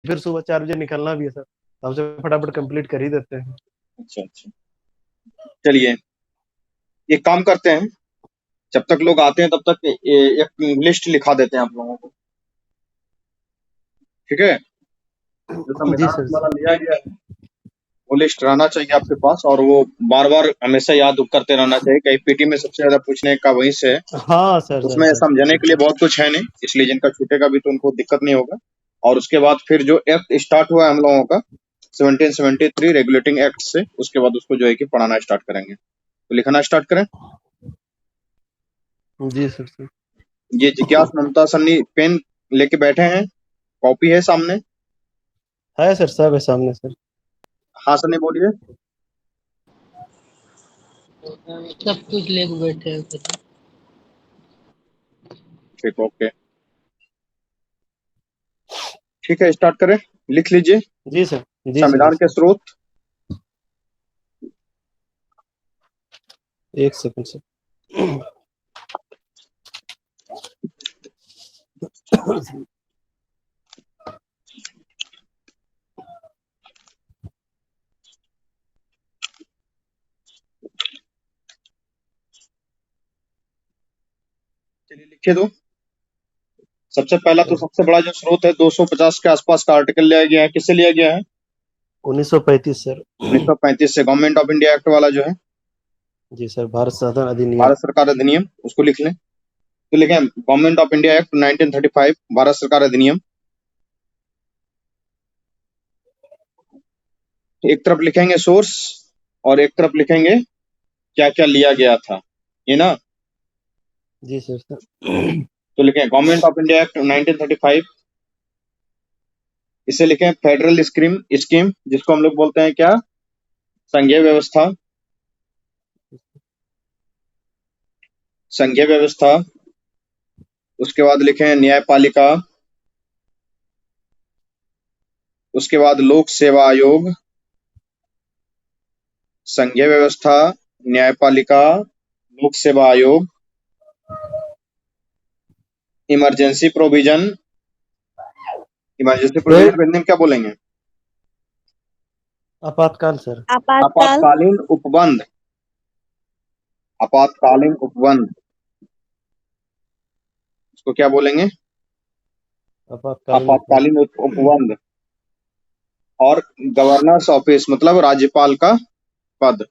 फिर सुबह 4 बजे निकलना भी है सर, तो हमसे फटाफट कंप्लीट कर ही देते हैं। अच्छा अच्छा, चलिए एक काम करते हैं, जब तक लोग आते हैं तब तक एक लिस्ट लिखा देते हैं आप लोगों को, ठीक है? जो जी संविधान सर द्वारा जी। लिया गया है वो लिस्ट रहना चाहिए आपके पास, और वो बार बार हमेशा याद करते रहना चाहिए, कहीं पीटी में सबसे ज्यादा पूछने का वहीं से है। हाँ सर सर उसमें सर सर समझने के लिए बिल्कुल। बहुत कुछ है नहीं, इसलिए जिनका छूटेगा भी तो उनको दिक्कत नहीं होगा। और उसके बाद फिर जो एक्ट स्टार्ट हुआ है हम लोगों का 1773 रेगुलेटिंग एक्ट से, उसके बाद उसको जो है कि पढ़ाना स्टार्ट करेंगे। तो लिखना स्टार्ट करें। जी सर सर। ये जिज्ञास ममता सन्नी पेन लेके बैठे हैं, कॉपी है सामने? है सर, सब है सामने सर। हाँ सन्नी बोलिए। सब कुछ लेके बैठे हैं सर। ठीक, ओके, ठीक है, स्टार्ट करें। लिख लीजिए। जी सर जी सर जी संविधान के सर। स्रोत। 1 सेकंड सर। चलिए लिखे दो। सबसे पहला तो सबसे बड़ा जो स्रोत है 250 के आसपास का आर्टिकल लिया गया है, किससे लिया गया है? 1935 सर। 1935 से, गवर्नमेंट ऑफ इंडिया एक्ट वाला जो है, जी सर, भारत संविधान अधिनियम। भारत सरकार अधिनियम, उसको लिख लें। तो लिखें government of India act 1935, Bharat सरकार अधिनियम। एक तरफ लिखेंगे सोर्स और एक तरफ लिखेंगे क्या क्या लिया गया था, ये ना। जी सर सर। तो लिखें गवर्नमेंट ऑफ इंडिया एक्ट 1935, इसे लिखें फेडरल स्कीम स्कीम जिसको हम लोग बोलते हैं क्या? संघीय व्यवस्था। संघीय व्यवस्था। उसके बाद लिखें न्यायपालिका। उसके बाद लोक सेवा आयोग। संघीय व्यवस्था, न्यायपालिका, लोक सेवा आयोग, इमरजेंसी प्रोविजन। इमरजेंसी प्रोविजन को हिंदी में क्या बोलेंगे? आपातकाल सर। आपातकाल। आपातकालीन उपबंध। आपातकालीन उपबंध, इसको क्या बोलेंगे? आपातकालीन उपबंध। आपातकालीन उपबंध। और गवर्नर्स ऑफिस मतलब राज्यपाल का पद।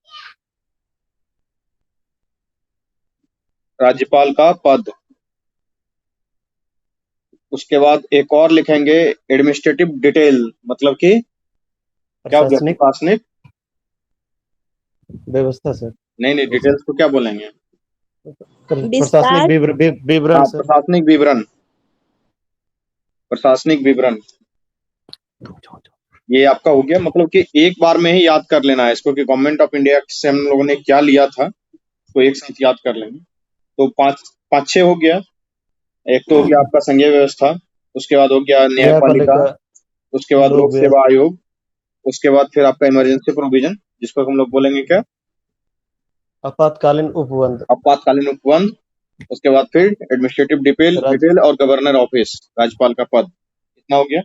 राज्यपाल का पद। उसके बाद एक और लिखेंगे एडमिनिस्ट्रेटिव डिटेल, मतलब कि क्या हो गया? प्रशासनिक प्रशासनिक। व्यवस्था सर। नहीं नहीं, डिटेल्स को क्या बोलेंगे? प्रशासनिक विस्तार। विवरण हाँ, सर। प्रशासनिक विवरण। प्रशासनिक विवरण, ये आपका हो गया। मतलब कि एक बार में ही याद कर लेना है इसको कि गवर्नमेंट ऑफ इंडिया से हम लोगों ने क्या लिया था, तो एक साथ याद कर लेंगे। तो पांच पांच छह हो गया। एक तो हो गया आपका संघीय व्यवस्था, उसके बाद हो गया न्यायपालिका, न्यायपालिका। उसके बाद लोक लोक सेवा व्यवस्था। आयोग, उसके बाद फिर आपका इमरजेंसी प्रोविजन जिसको हम लोग बोलेंगे क्या? आपातकालीन उपबंध। आपातकालीन उपबंध। उसके बाद फिर एडमिनिस्ट्रेटिव डिटेल राज्य। डिटेल और गवर्नर ऑफिस, राज्यपाल का पद। इतना हो गया।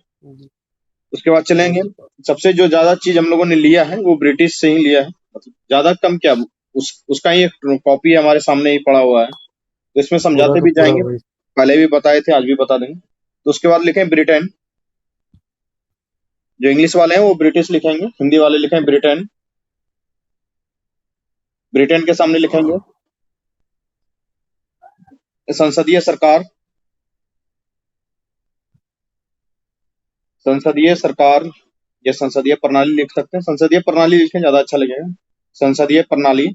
उसके बाद चलेंगे, राज्यपाल। सबसे जो ज्यादा चीज हम लोगों ने लिया है वो ब्रिटिश से ही लिया है, मतलब ज्यादा कम क्या, उसका ही एक कॉपी हमारे सामने ही पड़ा हुआ है, तो इसमें पूरा समझाते का भी पूरा जाएंगे। वही। पहले भी बताए थे, आज भी बता देंगे। तो उसके बाद लिखें ब्रिटेन। जो इंग्लिश वाले हैं वो ब्रिटिश लिखेंगे, हिंदी वाले लिखें ब्रिटेन। ब्रिटेन के सामने लिखेंगे संसदीय सरकार। संसदीय सरकार या संसदीय प्रणाली लिख सकते हैं, संसदीय प्रणाली लिखें ज्यादा अच्छा लगेगा। संसदीय प्रणाली।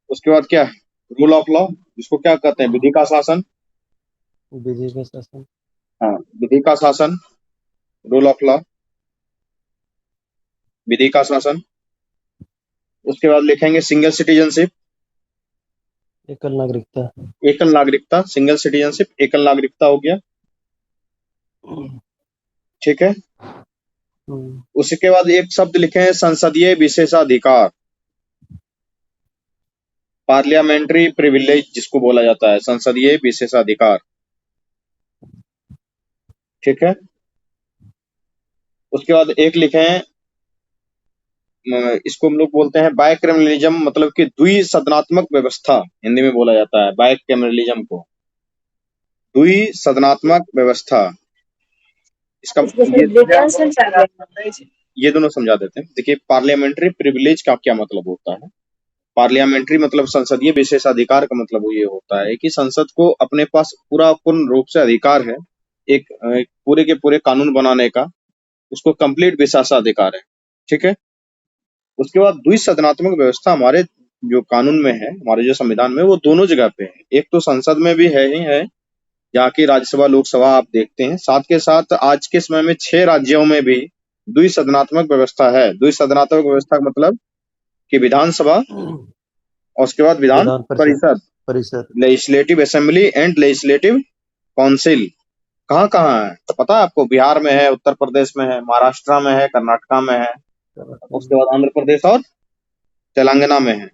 उसके बाद क्या है? रूल ऑफ लॉ, जिसको क्या कहते हैं? विधि का शासन। विधि का शासन। हाँ, विधि का शासन, रूल ऑफ लॉ, विधि का शासन। उसके बाद लिखेंगे सिंगल सिटीजनशिप। एकल नागरिकता। एकल नागरिकता, सिंगल सिटीजनशिप, एकल नागरिकता हो गया, ठीक है। हम्म, उसके बाद एक शब्द लिखे हैं संसदीय विशेषाधिकार। पार्लियामेंट्री प्रिविलेज जिसको बोला जाता है, संसदीय विशेषाधिकार, ठीक है। उसके बाद एक लिखे हैं, इसको हम लोग बोलते हैं बायकैमरलिज्म, मतलब कि द्विसदनात्मक व्यवस्था हिंदी में बोला जाता है बायकैमरलिज्म को, द्विसदनात्मक व्यवस्था। इसका ये दोनों समझा देते हैं। देखिए, पार्लियामेंट्री प्रिविलेज का क्या मतलब होता है। पार्लियामेंट्री मतलब संसदीय विशेषाधिकार का मतलब ये होता है कि संसद को अपने पास पूरा पूर्ण रूप से अधिकार है एक पूरे के पूरे कानून बनाने का, उसको कंप्लीट विशेषाधिकार है। ठीक है। उसके बाद द्विसदनात्मक व्यवस्था हमारे जो कानून में है, हमारे जो संविधान में, वो दोनों जगह पे है। एक तो संसद में भी है ही है, जहाँ की राज्यसभा लोकसभा आप देखते हैं, साथ के साथ आज के समय में 6 राज्यों में भी द्विसदनात्मक व्यवस्था है। द्विसदनात्मक व्यवस्था का मतलब कि विधानसभा और उसके बाद विधान विधान परिषद, परिषद legislative assembly and legislative council कहाँ कहाँ है तो पता है आपको? बिहार में है, उत्तर प्रदेश में है, महाराष्ट्र में है, कर्नाटका में है, उसके बाद आंध्र प्रदेश और तेलंगाना में है।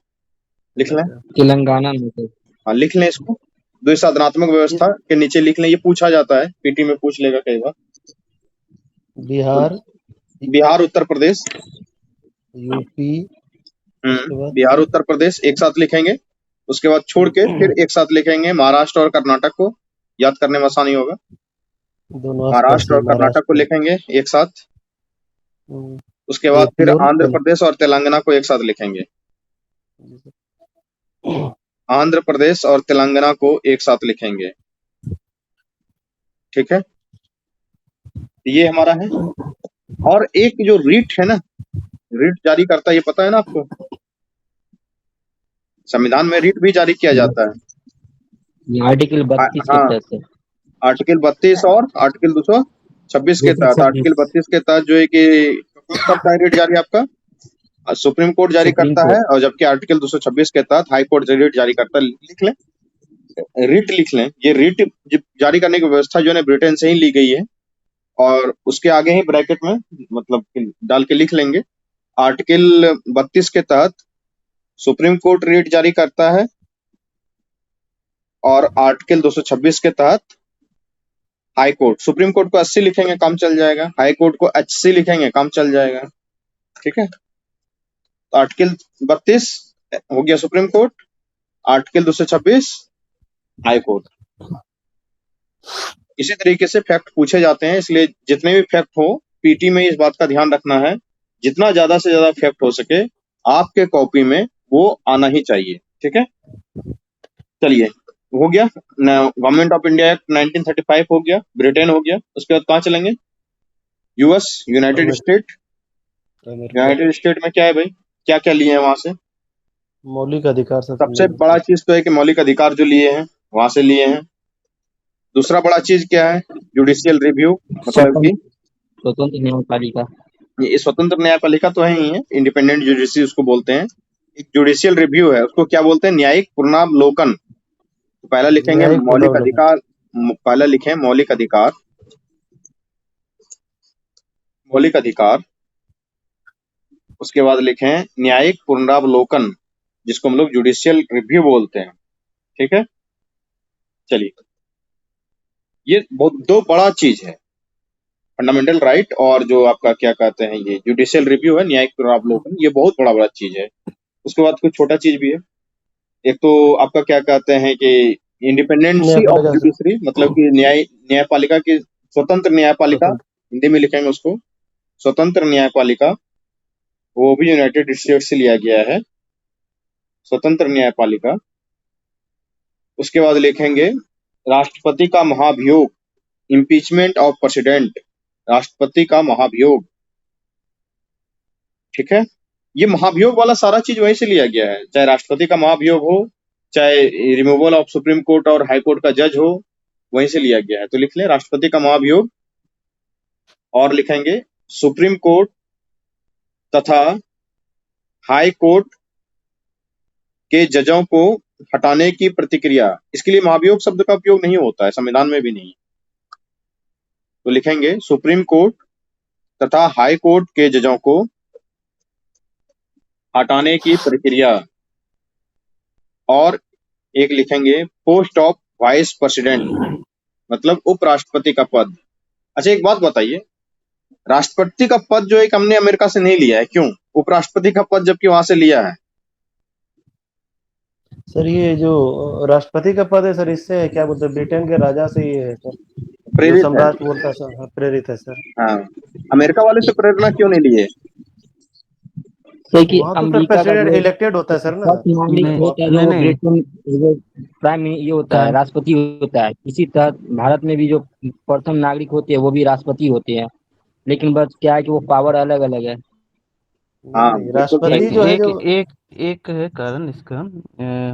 लिख लें। तेलंगाना में तो हाँ, लिख लें इसको। द्विसदनात्मक व्यवस्था के नीचे लिख लें, ये पूछा जाता है, पीटी में पूछ लेगा कई बार। बिहार, बिहार, उत्तर प्रदेश, यूपी, उसके बाद बिहार उत्तर प्रदेश एक साथ लिखेंगे। उसके बाद छोड़ के फिर एक साथ लिखेंगे महाराष्ट्र और कर्नाटक को, याद करने में आसानी होगा। दोनों आसपास महाराष्ट्र ही, और कर्नाटक को लिखेंगे एक साथ। हम्म, उसके बाद एपी फिर और आंध्र प्रदेश और तेलंगाना को एक साथ लिखेंगे। आंध्र प्रदेश और तेलंगाना को एक साथ लिखेंगे। ठीक है, ये हमारा है। और एक जो रीट है ना, रीट जारी करता है, ये पता है ना आपको? संविधान में रीट भी जारी किया जाता है। ये आर्टिकल 32 के हाँ, तहत है। आर्टिकल 32 और आर्टिकल 226 के तहत। आर्टिकल 32 के तहत जो है कि कौन करता है रीट जारी? आपका सुप्रीम कोर्ट जारी सुप्रीम करता है, कोर्ट और जबकि आर्टिकल 226 के तहत हाई कोर्ट रीट जारी करता है। लिख लें, रीट लिख लें। ये रीट जारी करने की व्यवस्था जो है ब्रिटेन से ही ली गई है, और उसके आगे ही ब्रैकेट में मतलब डाल के लिख लेंगे, आर्टिकल 32 के तहत सुप्रीम कोर्ट रीट जारी करता है, और आर्टिकल 226 के तहत हाई कोर्ट। सुप्रीम कोर्ट को 80 लिखेंगे, काम चल जाएगा। हाई कोर्ट को HC लिखेंगे, काम चल जाएगा। ठीक है, तो आर्टिकल 32 हो गया supreme court, article 226 high court. इसी तरीके से फैक्ट पूछे जाते हैं, इसलिए जितने भी फैक्ट हो, पीटी में इस बात का ध्यान रखना है, जितना ज्यादा से ज्यादा फैक्ट हो सके आपके कॉपी में वो आना ही चाहिए। ठीक है, चलिए, हो गया। गवर्नमेंट ऑफ इंडिया एक्ट 1935 हो गया, ब्रिटेन हो गया। उसके बाद कहाँ चलेंगे? US, United state. America. United state में क्या है भाई, क्या क्या लिए हैं वहां से? मौलिक अधिकार सबसे बड़ा चीज तो है कि मौलिक अधिकार जो लिए हैं वहां से लिए हैं। दूसरा बड़ा चीज क्या है? जुडिशियल रिव्यू, मतलब कि स्वतंत्र न्यायपालिका। ये स्वतंत्र न्यायपालिका तो है ही है, इंडिपेंडेंट जुडिशरी उसको बोलते हैं। एक जुडिशियल रिव्यू है, उसको क्या बोलते हैं? न्यायिक पुनरावलोकन। तो पहला लिखेंगे न्यायिक मौलिक पुनरावलोकन। अधिकार, पहला लिखें मौलिक अधिकार, मौलिक अधिकार। उसके बाद लिखें न्यायिक पुनरावलोकन, जिसको हम लोग जुडिशियल रिव्यू बोलते हैं। ठीक है, चलिए, ये बहुत दो बड़ा चीज है, फंडामेंटल राइट और जो आपका क्या कहते हैं ये जुडिशियल रिव्यू है, न्यायिक पुनरावलोकन, ये बहुत बड़ा बड़ा चीज है। उसके बाद कुछ छोटा चीज भी है। एक तो आपका क्या कहते हैं कि इंडिपेंडेंसी ऑफ न्यायपालिका से जुडिशरी, मतलब कि न्यायपालिका की स्वतंत्र न्यायपालिका, स्वतंत्र। हिंदी में लिखेंगे उसको स्वतंत्र न्यायपालिका, वो भी यूनाइटेड स्टेट से लिया गया है, स्वतंत्र न्यायपालिका। उसके बाद लिखेंगे राष्ट्रपति का महाभियोग, इम्पीचमेंट ऑफ प्रेसिडेंट, राष्ट्रपति का महाभियोग। ठीक है, ये महाभियोग वाला सारा चीज वहीं से लिया गया है, चाहे राष्ट्रपति का महाभियोग हो, चाहे रिमूवल ऑफ सुप्रीम कोर्ट और हाई कोर्ट का जज हो, वहीं से लिया गया है। तो लिख लें राष्ट्रपति का महाभियोग, और लिखेंगे सुप्रीम कोर्ट तथा हाई कोर्ट के जजों को हटाने की प्रतिक्रिया। इसके लिए महाभियोग शब्द का उपयोग नहीं होता है, संविधान में भी नहीं। तो लिखेंगे सुप्रीम कोर्ट तथा हाई कोर्ट के जजों को हटाने की प्रक्रिया। और एक लिखेंगे पोस्ट ऑफ वाइस प्रेसिडेंट, मतलब उपराष्ट्रपति का पद। अच्छा एक बात बताइए, राष्ट्रपति का पद जो एक हमने अमेरिका से नहीं लिया है, क्यों? उपराष्ट्रपति का पद जबकि वहां से लिया है। सर ये जो राष्ट्रपति का पद है सर, इससे क्या बोलते हैं, ब्रिटेन के राजा से ये है सर, जो प्रेरित है। सम्राट बोलता है सर, हाँ, प्रेरित है सर। हाँ, अमेरिका वाले से प्रेरणा क्यों नहीं लिए? तो कि वहाँ तो सर अमेरिका का प्रेसिडेंट जो इलेक्टेड होता है सर ना। फर्स्ट नागरिक नहीं होता है, जो नहीं वो नहीं ब्रिटेन, जो प्राइम ये होता है, क्या राष्ट्रपति होता है। इसी तरह भारत में भी जो प्रथम नागरिक होते हैं वो भी राष्ट्रपति होते हैं, लेकिन बस क्या है कि वो पावर अलग अलग है। नहीं हाँ नहीं, बिल्कुल सही राष्ट्रपति है। जो है एक जो, एक एक है कारण इसका,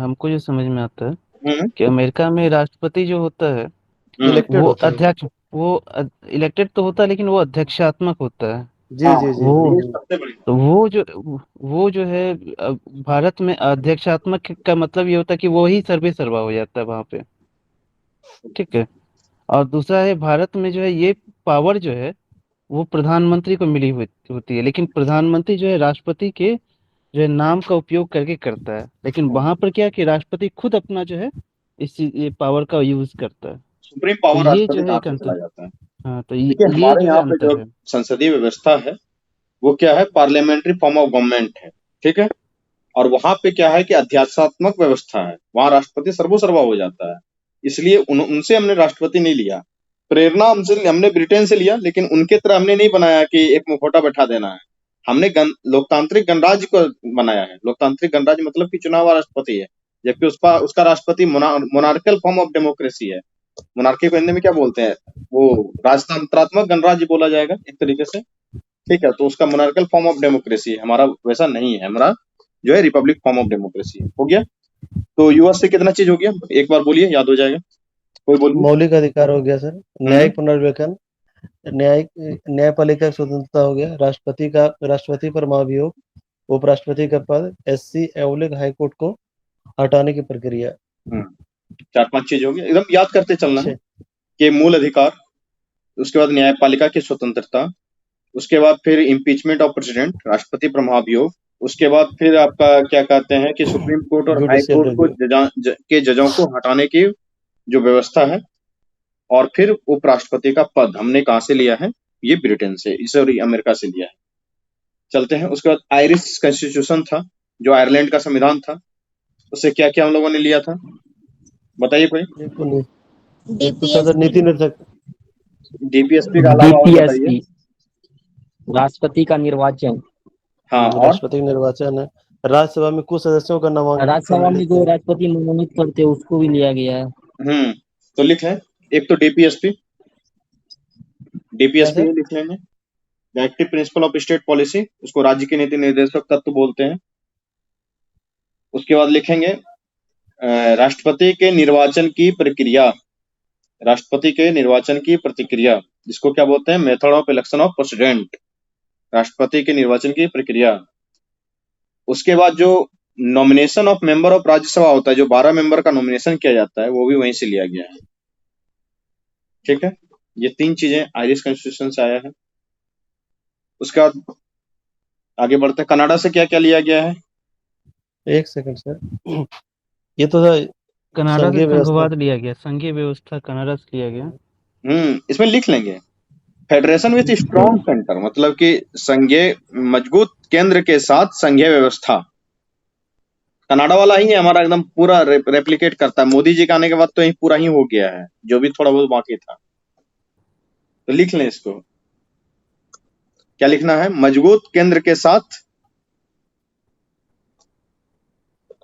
हमको जो समझ में आता है हम्म कि अमेरिका में राष्ट्रपति जो होता है हम्म। इलेक्टेड वो होता है। अध्यक्ष, वो इलेक्टेड तो होता है लेकिन वो अध्यक्षात्मक होता है। जी हाँ जी जी। वो ये सबसे बड़ी तो वो जो है भारत में अध्यक्षात्मक का मतलब ये होता है कि वो ही सर्वे सर्वा हो जाता है वहां पे। ठीक है। और दूसरा है, भारत में जो है ये पावर जो है वो प्रधानमंत्री को मिली हुई होती है, लेकिन प्रधानमंत्री जो है राष्ट्रपति के जो है नाम का उपयोग करके करता है, लेकिन वहां पर क्या है कि राष्ट्रपति खुद अपना जो है ये पावर का यूज करता है। सुप्रीम तो पावर ये जो राष्ट्रपति के है हाथ एक से अंतर। चला जाता है। हाँ, तो देखिए ये हमारे जो है यहाँ पे अंतर जो है। संसदीय व्यवस्था है वो क्या है, पार्लियामेंट्री फॉर्म ऑफ गवर्नमेंट है। ठीक है। और वहां पे क्या है कि अध्यात्मात्मक व्यवस्था है, वहां राष्ट्रपति सर्वोसर्वा हो जाता है। इसलिए उनसे हमने राष्ट्रपति नहीं लिया। प्रेरणा हमने ब्रिटेन से लिया, लेकिन उनके तरह हमने नहीं बनाया कि एक मुखौटा बैठा देना है। हमने लोकतांत्रिक गणराज्य को बनाया है। लोकतांत्रिक गणराज्य मतलब कि चुनाव वाला राष्ट्रपति है, जबकि उसका राष्ट्रपति मोनार्कल फॉर्म ऑफ डेमोक्रेसी है। मोनार्की को हिंदी में क्या बोलते हैं, वो राजतंत्रात्मक गणराज्य बोला जाएगा एक तरीके से। ठीक है, तो उसका मोनार्कल फॉर्म ऑफ डेमोक्रेसी है, हमारा वैसा नहीं है। हमारा जो है रिपब्लिक फॉर्म ऑफ डेमोक्रेसी है। हो गया। तो यूएस से कितना चीज हो गया, एक बार बोलिए, याद हो जाएगा। कोई बोलिए। मौलिक अधिकार हो गया सर, हम्म न्यायिक पुनर्विवेचन, न्यायिक न्यायपालिका की स्वतंत्रता हो गया, राष्ट्रपति पर महाभियोग, उपराष्ट्रपति का पद, एससी एवलिक हाईकोर्ट को हटाने की प्रक्रिया। हम्म। चार पांच चीज हो गया, एकदम याद करते चलना है। 6। कि मूल अधिकार, उसके बाद न्यायपालिका की स्वतंत्रता, उसके बाद फिर इम्पीचमेंट ऑफ प्रेसिडेंट, राष्ट्रपति पर महाभियोग, उसके बाद फिर आपका क्या कहते हैं कि सुप्रीम कोर्ट और हाई जुडिशियल कोर्ट को रिव्यू। के जजों को हटाने की जो व्यवस्था है। और फिर उपराष्ट्रपति का पद हमने कहाँ से लिया है, ये ब्रिटेन से, सॉरी अमेरिका से लिया है। चलते हैं। उसके बाद आयरिश कॉन्स्टिट्यूशन था, जो आयरलैंड का संविधान था। उससे क्या क्या हम लोगों ने लिया था, बताइए कोई। एक तो एक तो सर नीति निर्देशक, डीपीएसपी का अलावा और बताइए। डीपीएसपी, राष्ट्रपति का निर्वाचन, हाँ और राष्ट्रपति निर्वाचन है, राज्यसभा में कुछ सदस्यों का नामांकन राज्यसभा में सम्मिलित जो है। राष्ट्रपति मनोनीत करते हैं उसको भी लिया गया है। तो लिख लें। एक तो डीपीएसपी, क्या डीपीएसपी सर? लिख लेंगे, directive principle of state policy, उसको राज्य के नीति निर्देशक तत्व बोलते हैं। उसके बाद लिखेंगे राष्ट्रपति के निर्वाचन की प्रक्रिया, राष्ट्रपति के निर्वाचन की प्रतिक्रिया, जिसको क्या बोलते हैं, method of election of president, राष्ट्रपति के निर्वाचन की प्रक्रिया। उसके बाद जो nomination of member of Rajya Sabha होता है, जो 12 मेंबर का नॉमिनेशन किया जाता है, वो भी वहीं से लिया गया है। ठीक है, ये तीन चीजें आयरिश कॉन्स्टिट्यूशन से आया है। उसके बाद आगे बढ़ते हैं, कनाडा से क्या क्या लिया गया है। एक सेकंड सर, ये तो सर कनाडा से संघीय व्यवस्था। संघवाद लिया गया, संघीय व्यवस्था कनाडा से लिया गया। इसमें लिख लेंगे फेडरेशन विथ स्ट्रॉन्ग सेंटर, मतलब कि संघीय मजबूत केंद्र के साथ संघीय व्यवस्था। कनाडा वाला ही है हमारा, एकदम पूरा रेप्लिकेट करता है। मोदी जी के आने के बाद तो ये पूरा ही हो गया है, जो भी थोड़ा बहुत बाकी था। तो लिख लें इसको, क्या लिखना है, मजबूत केंद्र के साथ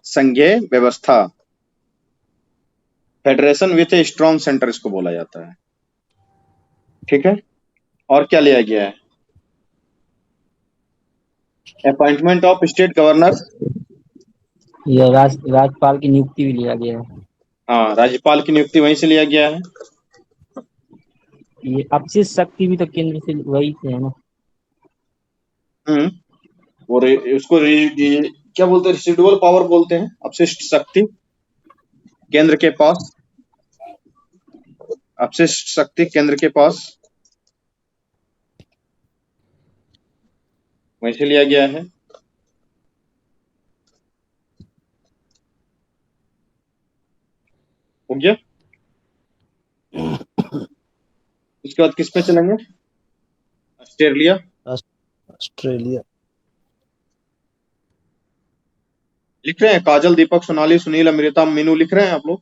संघीय व्यवस्था, federation with a strong centre इसको बोला जाता है। ठीक है। और क्या लिया गया है, अपॉइंटमेंट ऑफ स्टेट गवर्नर। यह राज्यपाल की नियुक्ति भी लिया गया है। हाँ, राज्यपाल की नियुक्ति वहीं से लिया गया है। ये अपशिष्ट शक्ति भी तो केंद्र से वही से है ना। हम्म और उसको क्या बोलते हैं, रेसिडुअल पावर बोलते हैं, अपशिष्ट शक्ति केंद्र के पास, अपशिष्ट शक्ति केंद्र के पास वहीं से लिया गया है। हो गया। उसके बाद किस पे चलेंगे? ऑस्ट्रेलिया। ऑस्ट्रेलिया। लिख रहे हैं काजल, दीपक, सोनाली, सुनील, अमृता, मीनू लिख रहे हैं आप लोग?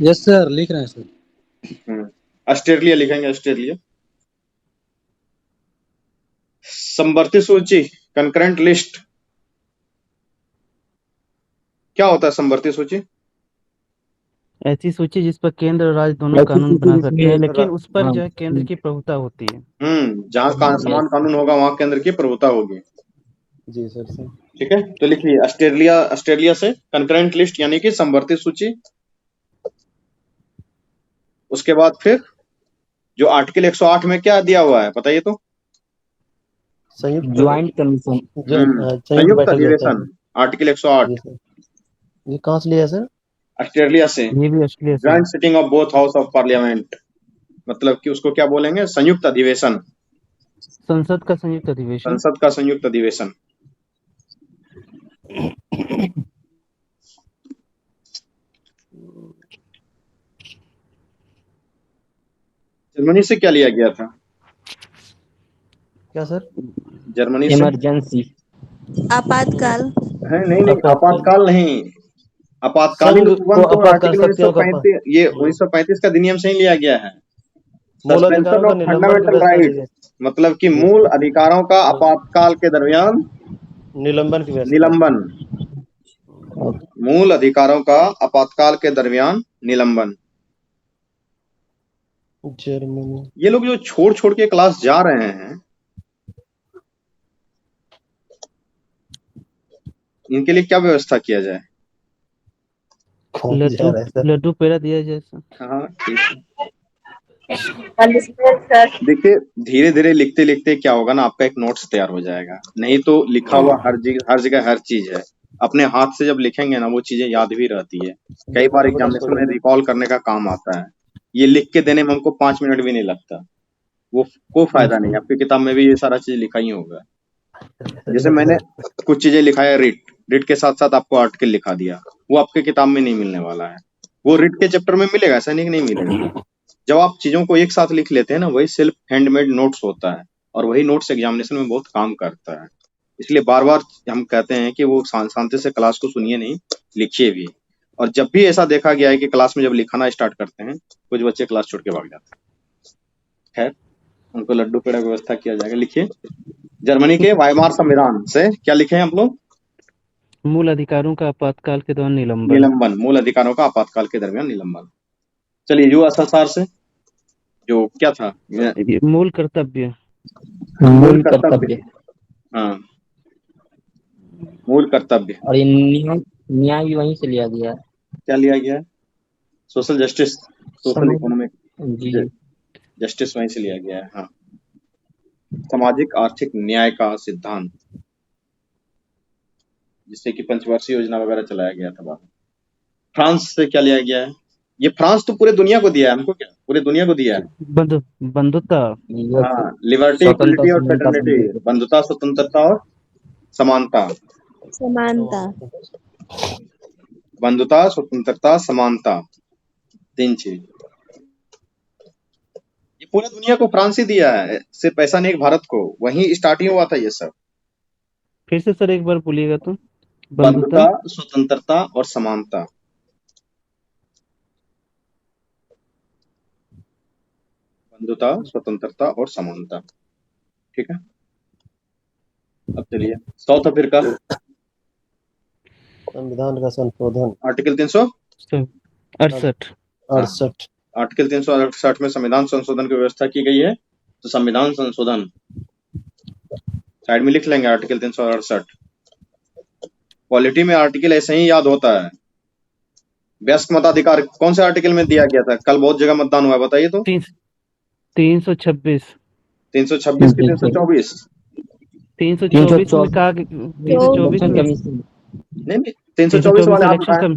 यस सर, लिख रहे हैं सर। ऑस्ट्रेलिया लिखेंगे, ऑस्ट्रेलिया। समवर्ती सूची, कंकरेंट लिस्ट, क्या होता है समवर्ती सूची? ऐसी सूची जिस पर केंद्र और राज्य दोनों ऐसी कानून सूची बना जिसमें सकते हैं, लेकिन उस पर हाँ, जो है केंद्र की प्रभुता होती है। जहाँ समान कानून होगा वहां केंद्र की प्रभुता होगी। जी सर से। ठीक है, तो लिखिए ऑस्ट्रेलिया, ऑस्ट्रेलिया से कंकरेंट लिस्ट यानी कि समवर्ती सूची। उसके बाद फिर जो आर्टिकल 108 में क्या दिया हुआ है बताइए तो? संयुक्त ज्वाइंट कमीशन। संयुक्त बैठक अधिवेशन, आर्टिकल 108। जी सर। ये कहाँ से लिया सर? ऑस्ट्रेलिया से। ये भी ऑस्ट्रेलिया से। Joint sitting of both house of parliament, मतलब कि उसको क्या बोलेंगे? संयुक्त अधिवेशन, संसद का संयुक्त अधिवेशन। संसद का संयुक्त अधिवेशन। जर्मनी से क्या लिया गया था? क्या सर? जर्मनी से इमरजेंसी। आपातकाल। है? नहीं, आपातकाल नहीं, आपातकालीन संघ उपबंध को तो आपातकाल आर्टिकल शक्तियों का 1935, ये 1935 का अधिनियम से ही लिया गया है। मूल सस्पेंशन अधिकारों का ऑफ निलंबन की फंडामेंटल व्यवस्था की राइट, मतलब कि मूल अधिकारों का आपातकाल के दरमियान निलंबन की व्यवस्था। निलंबन, मूल अधिकारों का आपातकाल के दरमियान निलंबन। जर्मनी। ये लोग जो छोड़ छोड़ के क्लास जा रहे हैं, इनके लिए क्या व्यवस्था किया जाए? कौन जा रहा है सर? लड्डू पेड़ा दिया जाए सर। हाँ ठीक है। देखिए धीरे धीरे लिखते लिखते क्या होगा ना, आपका एक नोट्स तैयार हो जाएगा। नहीं तो लिखा हुआ हर जगह हर चीज है, अपने हाथ से जब लिखेंगे ना वो चीजें याद भी रहती है। कई बार एग्जामिनेशन में रिकॉल करने का काम आता है। ये लिख के देने में हमको 5 मिनट भी नहीं लगता, वो कोई फायदा नहीं। आपकी किताब में भी ये सारा चीज लिखा ही होगा। जैसे मैंने कुछ चीजें लिखा है, रिट के साथ साथ आपको आर्टिकल लिखा दिया, वो आपके किताब में नहीं मिलने वाला है। वो रिट के चैप्टर में मिलेगा, ऐसा नहीं कि नहीं मिलेगा। जब आप चीजों को एक साथ लिख लेते हैं ना, वही सेल्फ हैंडमेड नोट्स होता है, और वही नोट्स एग्जामिनेशन में बहुत काम करता है। इसलिए बार बार हम कहते हैं कि वो शांति से क्लास को सुनिए नहीं, लिखिए भी। और जब भी ऐसा देखा गया है कि क्लास में जब लिखाना स्टार्ट करते हैं कुछ बच्चे क्लास छोड़ के भाग जाते हैं। खैर, उनको लड्डू पेड़ा व्यवस्था किया जाएगा। लिखिए जर्मनी के वाइमार संविधान से क्या लिखे हैं आप लोग? मूल अधिकारों का आपातकाल के दौरान निलंबन। निलंबन, मूल अधिकारों का आपातकाल के दरमियान निलंबन। चलिए यूएसएसआर से जो क्या था? ये मूल कर्तव्य। मूल कर्तव्य। हाँ, मूल कर्तव्य। और ये न्याय भी वहीं से लिया गया है। क्या लिया गया है? सोशल जस्टिस, सोशल इकोनॉमिक जी। जस्टिस वहीं से लिया गया है। हाँ, सामाजिक आर्थिक न्याय का सिद्धांत, जिससे कि पंचवर्षीय योजना वगैरह चलाया गया था बाद में। फ्रांस से क्या लिया गया है? ये फ्रांस तो पूरे दुनिया को दिया है, हमको क्या पूरे दुनिया को दिया है? बंधुता। हाँ, लिबर्टी, इक्वलिटी और फ्रेटर्निटी, बंधुता, स्वतंत्रता और समानता। समानता। बंधुता, स्वतंत्रता, समानता, 3 चीज। ये पूरे दुनिया को फ्रांस ही दिया है, सिर्फ ऐसा नहीं भारत को, वहीं स्टार्टिंग हुआ था ये सब। फिर से सर एक बार बोलिएगा तो। बंधुता, स्वतंत्रता और समानता। बंधुता, स्वतंत्रता और समानता। ठीक है, अब चलिए साउथ अफ्रीका। संविधान का संशोधन, आर्टिकल 368। 68। आर्टिकल 368 में संविधान संशोधन की व्यवस्था की गई है। तो संविधान संशोधन साइड में लिख लेंगे, आर्टिकल 368। पॉलिटी में आर्टिकल ऐसे ही याद होता है। वयस्क मताधिकार कौन से आर्टिकल में दिया गया था? कल बहुत जगह मतदान हुआ, बताइए तो। 326। 326 की 324? 324 में कहा 324 में नहीं, 324 वाले हाथ उठाएं।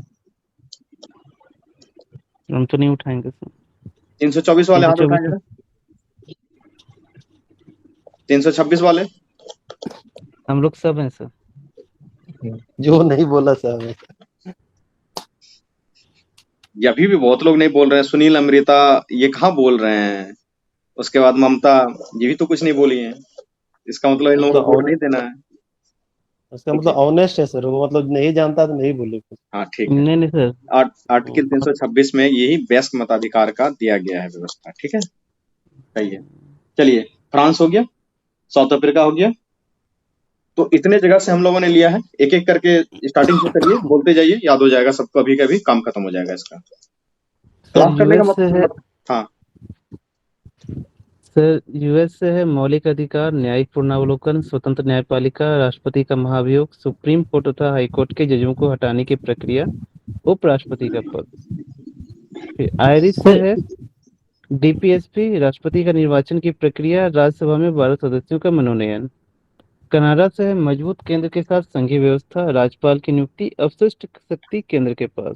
हम तो नहीं उठाएंगे सर। 324 वाले हाथ उठाएंगे ना। 326 वाले हम लोग सब हैं सर। जो नहीं बोला साहब। ये अभी भी बहुत लोग नहीं बोल रहे हैं। सुनील, अमृता, ये कहाँ बोल रहे हैं? उसके बाद ममता ये भी तो कुछ नहीं बोली है, इसका मतलब इन लोगों को वोट नहीं देना है। उसका ठीक मतलब है, ऑनेस्ट है सर, वो मतलब नहीं जानता तो नहीं बोले कुछ। हाँ ठीक है। नहीं नहीं सर, आर्टिकल 326 में यही वयस्क मताधिकार का दिया गया है व्यवस्था। ठीक है, सही है। चलिए, फ्रांस हो गया, साउथ अफ्रीका हो गया, तो इतने जगह से हम लोगों ने लिया है। एक एक करके स्टार्टिंग से करिए, बोलते जाइए, याद हो जाएगा सबको, अभी कभी काम खत्म हो जाएगा इसका। सर क्लास करने का यूएस से है, हाँ सर यूएस से है मौलिक अधिकार, न्यायिक पूर्णावलोकन, स्वतंत्र न्यायपालिका, राष्ट्रपति का महाभियोग, सुप्रीम कोर्ट तथा हाईकोर्ट के जजों को हटाने की प्रक्रिया, उपराष्ट्रपति का पद। फिर आयरिश से है डीपीएसपी, राष्ट्रपति का निर्वाचन की प्रक्रिया, राज्यसभा में 12 सदस्यों का मनोनयन। कनाडा से है मजबूत केंद्र के साथ संघीय व्यवस्था, राज्यपाल की नियुक्ति अवशिष्ट शक्ति केंद्र के पास।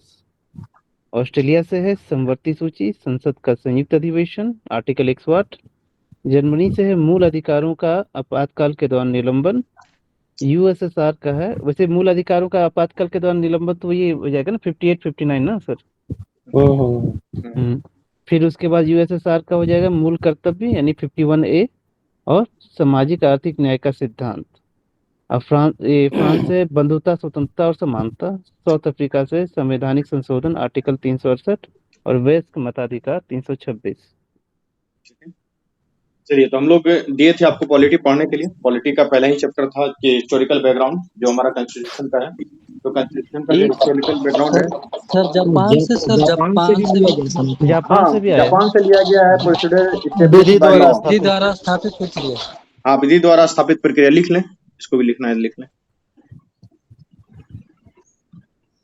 ऑस्ट्रेलिया से है समवर्ती सूची, संसद का संयुक्त अधिवेशन, आर्टिकल 108। जर्मनी से है मूल अधिकारों का आपातकाल के दौरान निलंबन। यूएसएसआर का है, वैसे मूल अधिकारों का आपातकाल के दौरान निलंबन तो ये हो जाएगा ना 58 59 ना सर। फिर उसके बाद यूएसएसआर का हो जाएगा मूल कर्तव्य यानी 51A और सामाजिक आर्थिक न्याय का सिद्धांत। अब फ्रांस से बंधुता, स्वतंत्रता और समानता। साउथ अफ्रीका से संवैधानिक संशोधन आर्टिकल 368 और वयस्क मताधिकार 326। चलिए, तो हम लोग दिए थे आपको पॉलिटी पढ़ने के लिए। पॉलिटी का पहला ही चैप्टर था कि हिस्टोरिकल बैकग्राउंड, जो हमारा कॉन्स्टिट्यूशन का है। तो कॉन्स्टिट्यूशन का जो एक हिस्टोरिकल बैकग्राउंड है, सर जापान से, सर जापान से भी जापान से लिया गया था मतलब। जापान हाँ से भी आया है। जापान से लिया गया है। प्रोसीडर विधि स्टेब्लिश्ड बाय द्वारा लॉ, विधि द्वारा स्थापित प्रक्रिया। हाँ विधि द्वारा स्थापित प्रक्रिया। लिख लें, इसको भी लिखना है, लिख लें।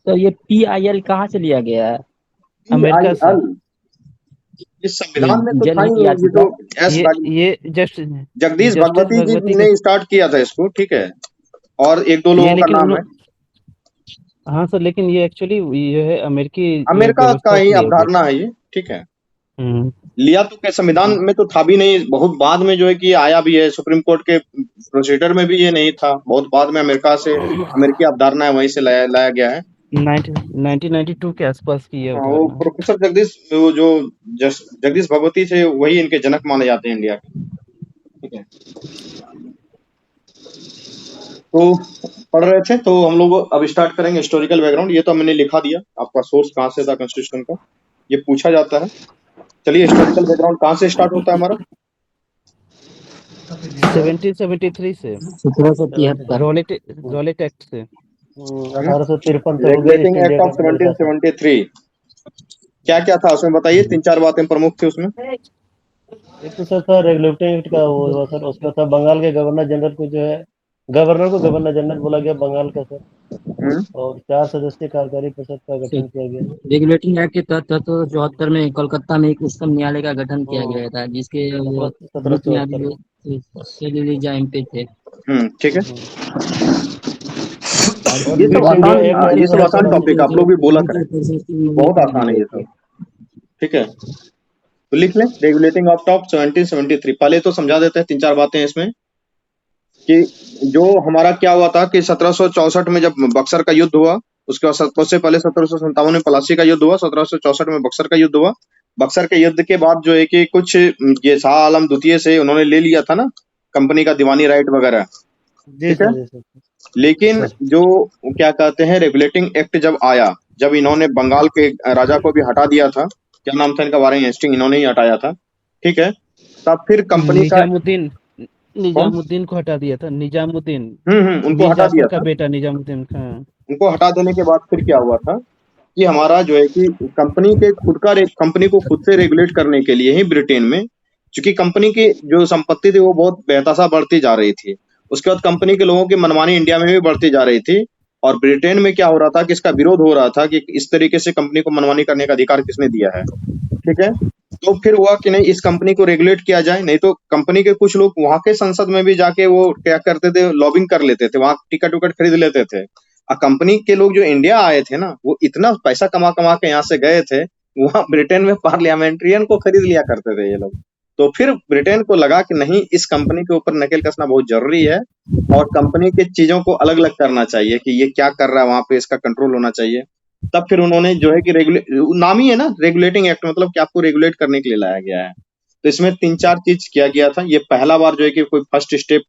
तो ये PIL कहाँ से लिया गया है? अमेरिका से। PIL इस संविधान में तो था ही जनहित नहीं, ये याचिका। तो ये जस्ट जगदीश जस्टिस भगवती जी भगवती ने स्टार्ट किया था इसको। ठीक है, और एक दो ये लोगों का लेकिन नाम है। हाँ सर, लेकिन ये एक्चुअली ये है अमेरिकी अमेरिका का व्यवस्था ही से लिया गया। अवधारणा है ये। ठीक है, हम्म, लिया तो क्या संविधान में तो था भी नहीं, बहुत बाद में जो है कि आया भी है। सुप्रीम कोर्ट के प्रोसीडर में भी ये नहीं था, बहुत बाद में अमेरिका से, अमेरिकी अवधारणा है, वहीं से लाया गया है। 1992 के आसपास की ये हाँ, वो अवधारणा। प्रोफेसर जगदीश, वो जो जगदीश भगवती थे, वही इनके जनक माने जाते हैं इंडिया के। ठीक है, तो पढ़ रहे थे, तो हम लोग अब स्टार्ट करेंगे हिस्टोरिकल बैकग्राउंड। ये तो मैंने लिखा दिया, आपका सोर्स कहाँ से था कॉन्स्टिट्यूशन का, ये पूछा जाता है। चलिए, हिस्टोरिकल बैकग्राउंड कहाँ से स्टार्ट होता है हमारा? 1773 से 1773। रॉलेट एक्ट से। 1853 से हो गया regulating east act India of company का शासन। 1773। क्या क्या था उसमें, बताइए, तीन चार बातें प्रमुख थी उसमें। एक तो सर था रेगुलेटिंग एक्ट का वो हुआ सर, उसका था बंगाल के गवर्नर जनरल को जो है, गवर्नर को गवर्नर जनरल बोला गया बंगाल का सर, और 4 सदस्यीय कार्यकारी परिषद का गठन किया गया। रेगुलेटिंग एक्ट के तहत 1774 में कोलकाता में एक उच्चतम न्यायालय का गठन किया गया था, जिसके वो 1774 में। MP थे। ठीक है, और ये सब ईस्ट इंडिया आसान, एक्ट ये सब आसान 1870 टॉपिक आप लोग भी बोला करें, बहुत आसान है ये सब। ठीक है, तो लिख लें रेगुलेटिंग एक्ट ऑफ 1773। पहले तो समझा देते हैं, तीन चार बातें इसमें, कि जो हमारा क्या हुआ था कि 1764 में जब बक्सर का युद्ध हुआ, उसके बाद उससे पहले 1757 में पलासी का युद्ध हुआ, 1764 में बक्सर का युद्ध हुआ। बक्सर के युद्ध के बाद जो है कि कुछ ये शाह आलम द्वितीय से उन्होंने ले लिया था ना कंपनी का दीवानी राइट वगैरह। जी ठीक है, सर, जी सर। लेकिन जो क्या कहते हैं रेगुलेटिंग एक्ट जब आया, जब इन्होंने बंगाल के राजा को भी हटा दिया था, क्या नाम था इनका, वारेन हेस्टिंग, इन्होंने ही हटाया था। ठीक है, तब फिर कंपनी का निजामुद्दीन को हटा दिया था। निजामुद्दीन, उनको मीर हटा जाफर दिया का था। बेटा निजामुद्दीन खां। उनको हटा देने के बाद फिर क्या हुआ था कि हमारा जो है कि कंपनी के खुद का कंपनी को खुद से रेगुलेट करने के लिए ही ब्रिटेन में, चूंकि कंपनी की जो संपत्ति थी वो बहुत बेतहाशा बढ़ती जा रही थी, उसके बाद कंपनी के लोगों की मनमानी इंडिया में भी बढ़ती जा रही थी, और ब्रिटेन में क्या हो रहा था कि इसका विरोध हो रहा था कि इस तरीके से कंपनी को मनमानी करने का अधिकार किसने दिया है। ठीक है, तो फिर हुआ कि नहीं, इस कंपनी को रेगुलेट किया जाए। नहीं तो कंपनी के कुछ लोग वहां के संसद में भी जाके वो क्या करते थे, लॉबिंग कर लेते थे, वहां टिकट विकट खरीद लेते थे। कंपनी के लोग जो इंडिया आए थे ना, वो इतना पैसा कमा कमा के यहाँ से गए थे, वहां ब्रिटेन में पार्लियामेंट्रियन को खरीद लिया करते थे ये लोग। तो फिर ब्रिटेन को लगा कि नहीं, इस कंपनी के ऊपर नकेल कसना बहुत जरूरी है, और कंपनी की चीजों को अलग अलग करना चाहिए कि ये क्या कर रहा है वहां पे, इसका कंट्रोल होना चाहिए। तब फिर उन्होंने जो है कि नाम ही है ना रेगुलेटिंग एक्ट, मतलब कि आपको रेगुलेट करने के लिए लाया गया है। तो इसमें 3-4 चीज किया गया था। ये पहला बार जो है कि कोई फर्स्ट स्टेप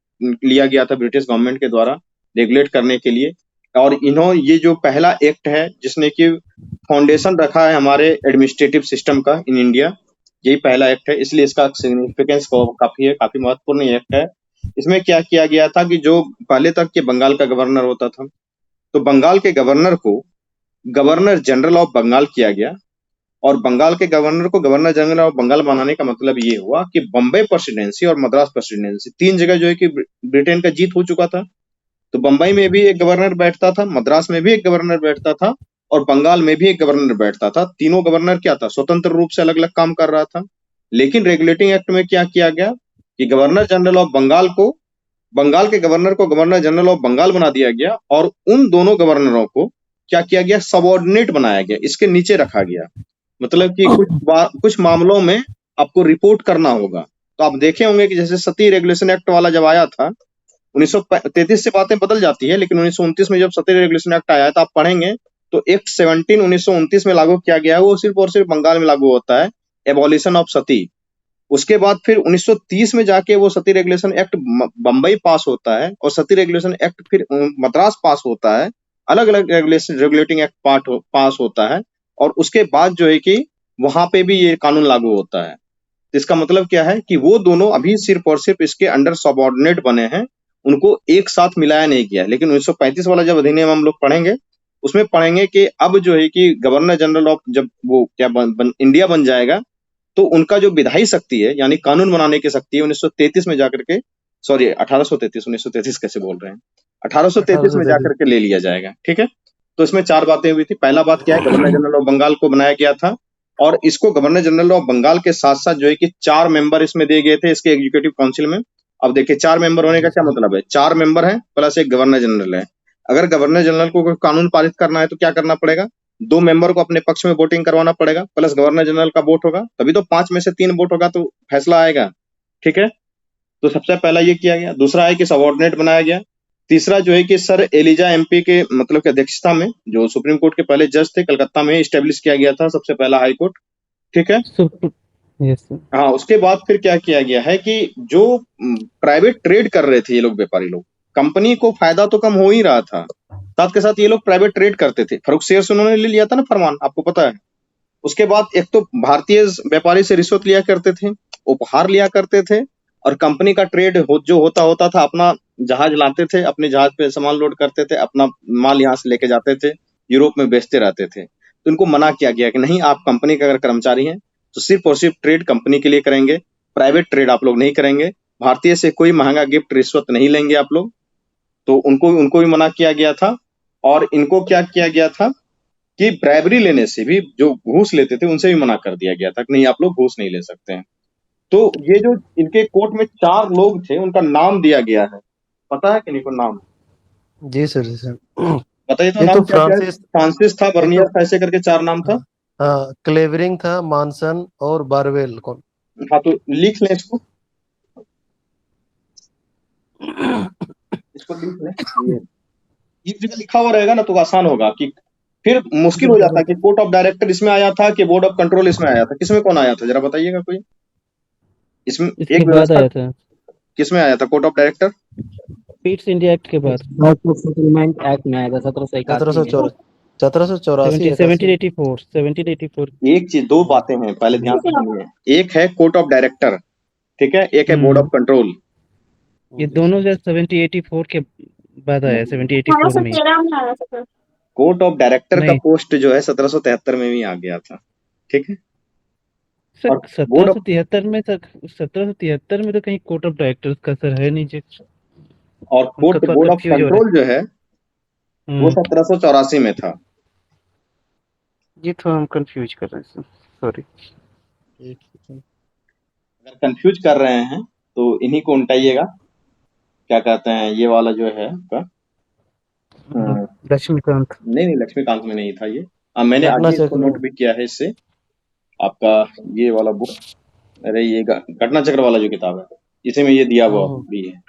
लिया गया था ब्रिटिश गवर्नमेंट के द्वारा रेगुलेट करने के लिए। और ये जो पहला एक्ट है जिसने कि फाउंडेशन रखा है हमारे एडमिनिस्ट्रेटिव सिस्टम का इन इंडिया, यही पहला एक्ट है, इसलिए इसका सिग्निफिकेंस काफी है, काफी महत्वपूर्ण एक्ट है। इसमें क्या किया गया था कि जो पहले तक के बंगाल का गवर्नर होता था, तो बंगाल के गवर्नर को गवर्नर जनरल ऑफ बंगाल किया गया। और बंगाल के गवर्नर को गवर्नर जनरल ऑफ बंगाल बनाने का मतलब ये हुआ कि बम्बई प्रेसिडेंसी और मद्रास प्रेसिडेंसी 3 जगह जो है कि ब्रिटेन का जीत हो चुका था। तो बम्बई में भी एक गवर्नर बैठता था, मद्रास में भी एक गवर्नर बैठता था और बंगाल में भी एक गवर्नर बैठता था। तीनों गवर्नर क्या था, स्वतंत्र रूप से अलग अलग काम कर रहा था। लेकिन रेगुलेटिंग एक्ट में क्या किया गया कि गवर्नर जनरल ऑफ बंगाल को, बंगाल के गवर्नर को गवर्नर जनरल ऑफ बंगाल बना दिया गया और उन दोनों गवर्नरों को क्या किया गया, सबऑर्डिनेट बनाया गया, इसके नीचे रखा गया। मतलब कि कुछ मामलों में आपको रिपोर्ट करना होगा। तो आप देखे होंगे कि जैसे सती रेगुलेशन एक्ट वाला जब आया था 1933 से बातें बदल जाती है, लेकिन 1929 में जब सती रेगुलेशन एक्ट आया था, आप पढ़ेंगे तो एक्ट 17 1929 में लागू किया गया है, वो सिर्फ और सिर्फ बंगाल में लागू होता है, एबॉलिशन ऑफ सती। उसके बाद फिर 1930 में जाके वो सती रेगुलेशन एक्ट बम्बई पास होता है और सती रेगुलेशन एक्ट फिर मद्रास पास होता है, अलग अलग रेगुलेटिंग एक्ट पास होता है। और उसके बाद जो है कि वहां पे भी ये कानून लागू होता है। तो इसका मतलब क्या है कि वो दोनों अभी सिर्फ और सिर्फ इसके अंडर सबऑर्डिनेट बने हैं, उनको एक साथ मिलाया नहीं गया। लेकिन 1935 वाला जब अधिनियम हम लोग पढ़ेंगे उसमें पढ़ेंगे कि अब जो है कि गवर्नर जनरल ऑफ जब वो क्या इंडिया बन जाएगा तो उनका जो विधायी शक्ति है यानी कानून बनाने की शक्ति है 1933 में जाकर के, सॉरी 1833, 1933 कैसे बोल रहे हैं, 1833 में जाकर के ले लिया जाएगा। ठीक है, तो इसमें 4 बातें हुई थी। पहला बात क्या है, गवर्नर जनरल ऑफ बंगाल को बनाया गया था और इसको गवर्नर जनरल ऑफ बंगाल के साथ साथ जो है कि 4 मेंबर इसमें दिए गए थे इसके एग्जीक्यूटिव काउंसिल में। अब देखिए 4 मेंबर होने का क्या मतलब है, 4 मेंबर है प्लस एक गवर्नर जनरल है। अगर गवर्नर जनरल को कोई कानून पारित करना है तो क्या करना पड़ेगा, 2 मेंबर को अपने पक्ष में वोटिंग करवाना पड़ेगा प्लस गवर्नर जनरल का वोट होगा, तभी तो 5 में से 3 वोट होगा तो फैसला आएगा। ठीक है, तो सबसे पहला ये किया गया। दूसरा है कि सबऑर्डिनेट बनाया गया। तीसरा जो है कि सर एलिजा एमपी के मतलब की अध्यक्षता में, जो सुप्रीम कोर्ट के पहले जज थे, कलकत्ता में स्टेब्लिश किया गया था सबसे पहला हाई कोर्ट। ठीक है, यस सर। हाँ, उसके बाद फिर क्या किया गया है कि जो प्राइवेट ट्रेड कर रहे थे ये लोग, व्यापारी लोग, कंपनी को फायदा तो कम हो ही रहा था, साथ के साथ ये लोग प्राइवेट ट्रेड करते थे। फरूख शेयर से उन्होंने ले लिया था ना फरमान, आपको पता है। उसके बाद एक तो भारतीय व्यापारी से रिश्वत लिया करते थे, उपहार लिया करते थे और कंपनी का ट्रेड जो होता था, अपना जहाज लाते थे, अपने जहाज पे सामान लोड करते थे, अपना माल यहाँ से लेके जाते थे, यूरोप में बेचते रहते थे। तो इनको मना किया गया कि नहीं, आप कंपनी के अगर कर्मचारी हैं तो सिर्फ और सिर्फ ट्रेड कंपनी के लिए करेंगे, प्राइवेट ट्रेड आप लोग नहीं करेंगे, भारतीय से कोई महंगा गिफ्ट रिश्वत नहीं लेंगे आप लोग। तो उनको भी मना किया गया था। और इनको क्या किया गया था कि ब्राइबरी लेने से भी, जो घूस लेते थे उनसे भी मना कर दिया गया था कि नहीं, आप लोग घूस नहीं ले सकते हैं। तो ये जो इनके कोर्ट में 4 लोग थे उनका नाम दिया गया है, पता है कि नहीं को नाम? जी सर, जी सर। बताइए तो ये नाम तो क्या क्या है? फ्रांसिस था, बर्नियर था, ऐसे करके 4 नाम था। हाँ, क्लेवरिंग था, मानसन और बारवेल। कौन? हाँ, तो लिख लें इसको लिख लें। एक जगह लिखा हुआ रहेगा ना तो आसान होगा, कि फिर मुश्किल हो जाता है कि कोर्ट ऑफ डायरेक्टर इसमें आया था कि बोर्ड ऑफ कंट्रोल इसमें आया था, किसमें कौन आया था जरा बताइएगा कोई। इसमें इसके एक बाद व्यवस्था आया था किसमें आया था, court of director? Pitt's India act के बाद सेटलमेंट एक्ट में आया था 1784 1784 1784 एक चीज, 2 बातें हैं पहले ध्यान से सुनिए। एक है कोर्ट ऑफ डायरेक्टर, ठीक है, एक है बोर्ड ऑफ कंट्रोल। ये दोनों जो 1784 के बाद आया, 1784 में। कोर्ट ऑफ डायरेक्टर का नहीं पोस्ट जो है 1773 में भी आ गया था। ठीक है, सर, और बोर्ड ऑफ 1773 में तो कहीं कोर्ट ऑफ डायरेक्टर्स का सर है नहीं जी। और कोर्ट उनका बोर्ड ऑफ confuse हो रहा कंट्रोल जो है वो 1784 में था। ये थोड़ा हम कंफ्यूज कर रहे हैं, सॉरी। अगर कंफ्यूज कर रहे हैं तो इन्हीं को उल्टाइएगा, क्या कहते हैं, ये वाला जो है आपका लक्ष्मीकांत। नहीं, लक्ष्मीकांत में नहीं था ये। मैंने आगे इसको नोट भी किया है इससे, आपका ये वाला बुक, अरे ये घटना चक्र वाला जो किताब है, इसी में ये दिया हुआ भी है।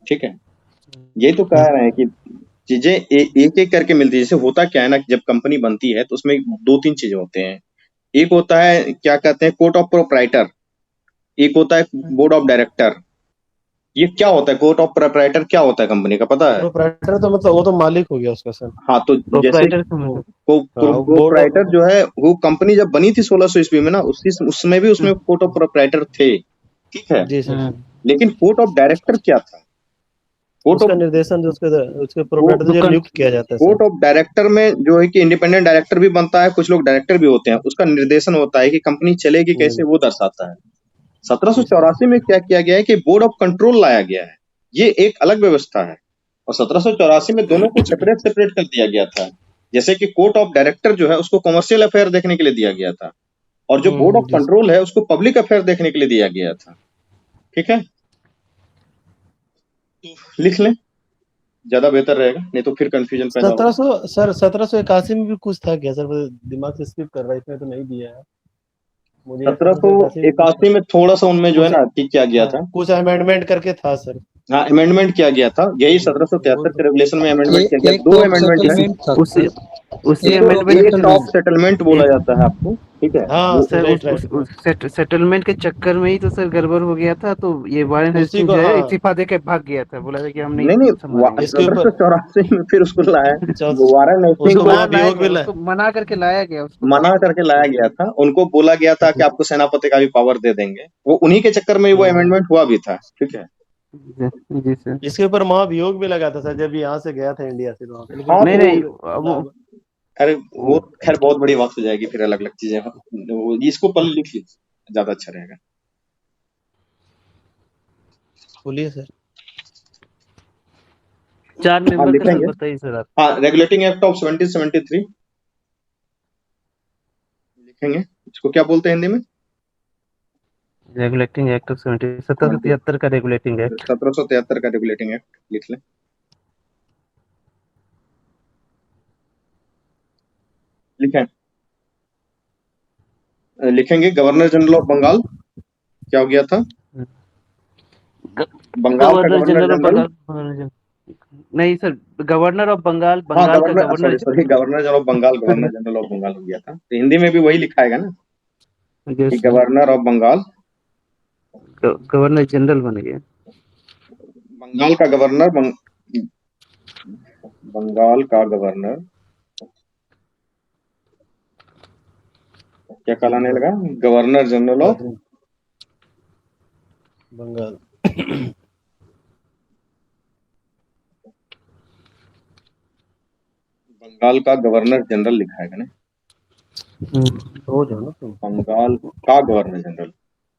ठीक है, यही तो कह रहे हैं कि चीजें एक एक करके मिलती है। जैसे होता क्या है ना, जब कंपनी बनती है तो उसमें 2-3 चीजें होते हैं। एक होता है क्या कहते हैं, कोर्ट ऑफ प्रोप्राइटर, एक होता है बोर्ड ऑफ डायरेक्टर। ये क्या होता है? कोर्ट ऑफ प्रोप्राइटर क्या होता है कंपनी का, पता है? प्रोप्राइटर तो मतलब वो तो मालिक हो गया उसका सर। हाँ, तो जैसे प्रोप्राइटर समझ प्रोप्राइटर जो है वो कंपनी जब बनी थी 1600 ईस्वी में ना, उसमें भी उसमें कोर्ट ऑफ प्रोप्राइटर थे, ठीक है। जी सर। लेकिन कोर्ट ऑफ डायरेक्टर क्या था? कोर्ट उसका ऑफ निर्देशन जो उसके प्रोप्राइटर जो नियुक्त किया जाता है कोर्ट सर। ऑफ डायरेक्टर में जो है कि इंडिपेंडेंट डायरेक्टर भी बनता है, कुछ लोग डायरेक्टर भी होते हैं, उसका निर्देशन होता है कि कंपनी चलेगी कैसे, वो दर्शाता है। 1784 में क्या किया गया है कि बोर्ड ऑफ कंट्रोल लाया गया है, ये एक अलग व्यवस्था है। और 1784 में दोनों को सेपरेट सेपरेट कर दिया गया था। जैसे कि कोर्ट ऑफ डायरेक्टर जो है उसको कमर्शियल अफेयर देखने के लिए दिया गया था, और जो बोर्ड ऑफ कंट्रोल है उसको पब्लिक अफेयर देखने के लिए दिया गया था, ठीक है। लिख लें, ज्यादा बेहतर रहेगा, नहीं तो फिर कंफ्यूजन पैदा होगा। 1781 में भी कुछ था क्या सर? मुझे दिमाग से स्किप कर रहा है, इसमें तो नहीं दिया है मुझे। 1781 में थोड़ा सा उनमें जो है ना ठीक किया गया था, कुछ अमेंडमेंट करके था सर। हाँ, अमेंडमेंट किया गया था, यही 1773 के रेगुलेशन में अमेंडमेंट किया गया। दो अमेंडमेंट है, उसी इसको अमेंडमेंट एक टॉप सेटलमेंट बोला जाता है आपको, ठीक है। हाँ वो- सर सेटलमेंट के चक्कर में ही तो सर गड़बड़ हो गया था, तो ये वारेन उसी हेस्टिंग को, जो है हाँ। इस्तीफा दे के भाग गया था, बोला था कि हम नहीं नहीं संभालेंगे। इसके ऊपर 1784 में फिर उसको लाया, चौथ- वारेन हेस्टिंग उसको को महाभियोग भी उसको मना करके लाया गया, उसको मना करके लाया गया था। उनको बोला गया था कि आपको सेनापति का भी पावर दे देंगे, वो उन्हीं के चक्कर में वो अमेंडमेंट हुआ भी था, ठीक है। जी सर। इसके ऊपर महाभियोग भी लगा था सर, जब यहाँ से गया था इंडिया से, वहाँ पे। लेकिन हाँ, नहीं तो नहीं वो अरे वो खैर बहुत बड़ी बात हो जाएगी, फिर अलग अलग चीजें। इसको पहले लिख लीजिए, ज्यादा अच्छा रहेगा। बोलिए सर। 4 मेंबर का सर लिखेंगे। बताइए सर आप। हाँ, रेगुलेटिंग एक्ट ऑफ 1773 लिखेंगे। इसको क्या बोलते हैं हिंदी में? रेगुलेटिंग एक्ट ऑफ 1773 का रेगुलेटिंग एक्ट। 1773 का रेगुलेटिंग एक्ट लिख लें। लिखें, लिखेंगे गवर्नर जनरल ऑफ बंगाल। क्या हो गया था? बंगाल का governor governor general of general. Bengal, नहीं सर, गवर्नर ऑफ बंगाल, हाँ, बंगाल का governor, governor sorry, governor general of Bengal, governor general of Bengal हो गया था। तो हिंदी में भी वही लिखा है ना, कि governor of Bengal, governor general बन गया। बंगाल का गवर्नर, बंगाल का गवर्नर क्या कहलाने लगा? Governor general of Bengal. Bengal का गवर्नर जनरल लिखा है ना, हो जाओ ना तुम। बंगाल का गवर्नर जनरल।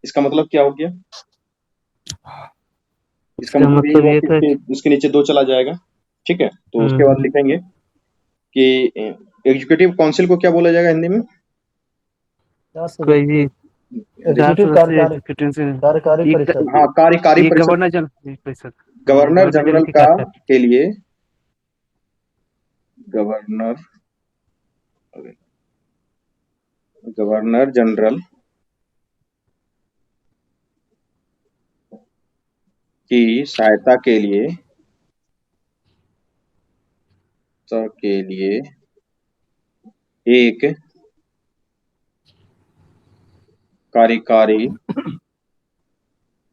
इसका मतलब क्या हो गया? इसका मतलब ये हुआ ये था कि उसके नीचे 2 चला जाएगा, ठीक है। तो उसके बाद लिखेंगे कि एग्जीक्यूटिव काउंसिल को क्या बोला जाएगा हिंदी में? कोई भी कार्यकारी परिषद। हाँ, कार्यकारी परिषद। गवर्नर जनरल का के लिए गवर्नर जनरल की सहायता के लिए एक कार्यकारी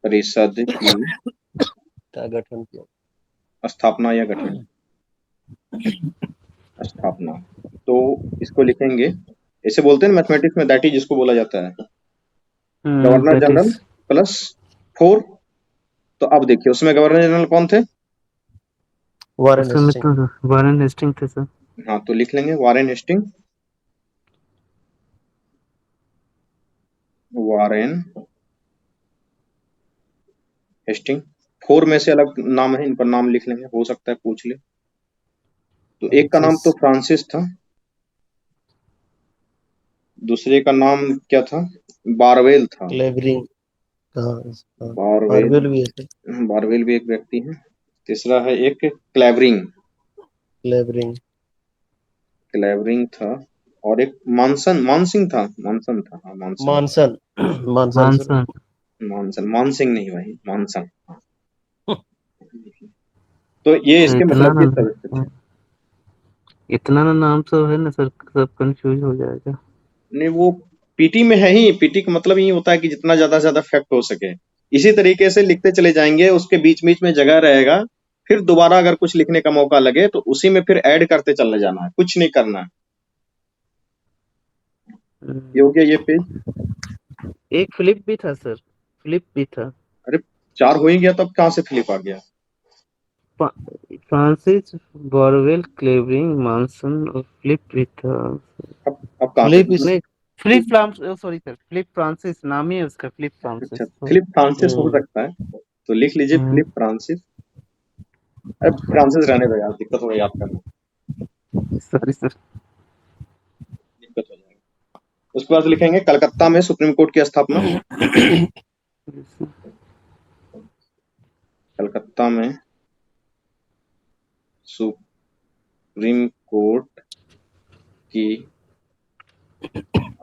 परिषद की गठन किया, स्थापना या गठन, स्थापना। तो इसको लिखेंगे, ऐसे बोलते हैं मैथमेटिक्स में, दैट इज जिसको बोला जाता है गवर्नर जनरल प्लस 4। तो अब देखिए उसमें गवर्नर जनरल कौन थे? वारेन हेस्टिंग थे सर। हाँ, तो लिख लेंगे वारेन हेस्टिंग, वारेन हेस्टिंग। 4 में से अलग नाम है, इनका नाम लिख लेंगे, हो सकता है पूछ ले। तो एक का नाम तो फ्रांसिस था, दूसरे का नाम क्या था? बारवेल था। क्लेवरिंग। बारवेल भी है। बारवेल भी एक व्यक्ति है। तीसरा है एक क्लेवरिंग था, और एक मानसिंग था। हाँ, मानसिंग नहीं भाई, मानसन। तो ये इसके मतलब के सदस्य थे। इतना ना नाम सब है ना सर, सब कंफ्यूज हो जाएगा। नहीं, वो पीटी में है ही, पीटी का मतलब ये होता है कि जितना ज्यादा से ज्यादा फैक्ट हो सके। इसी तरीके से लिखते चले जाएंगे, उसके बीच बीच में जगह रहेगा, फिर दोबारा अगर कुछ लिखने का मौका लगे तो उसी में फिर ऐड करते चले जाना है, कुछ नहीं करना है। ये हो गया ये पेज। एक फ्लिप भी था सर, फ्लिप भी था। अरे 4 हो ही गया, तब कहाँ से फ्लिप आ गया? फ्रांसिस बॉरवेल, क्लेवरिंग, मानसन और फ्लिप भी था। अब कहाँ से? फ्लिप इस नहीं, flip France, sorry sir, flip Francis नाम ही है उसका, फ्लिप फ्रांसिस। अच्छा, फिलिप फ्रांसिस हो सकता है, तो लिख लीजिए फिलिप फ्रांसिस। अरे फ्रांसिस रहने दो यार, दिक्कत होगा याद करना, सॉरी सर। दिक्कत हो जाएगा। उसके बाद लिखेंगे कलकत्ता में सुप्रीम कोर्ट की स्थापना। कलकत्ता में सुप्रीम कोर्ट की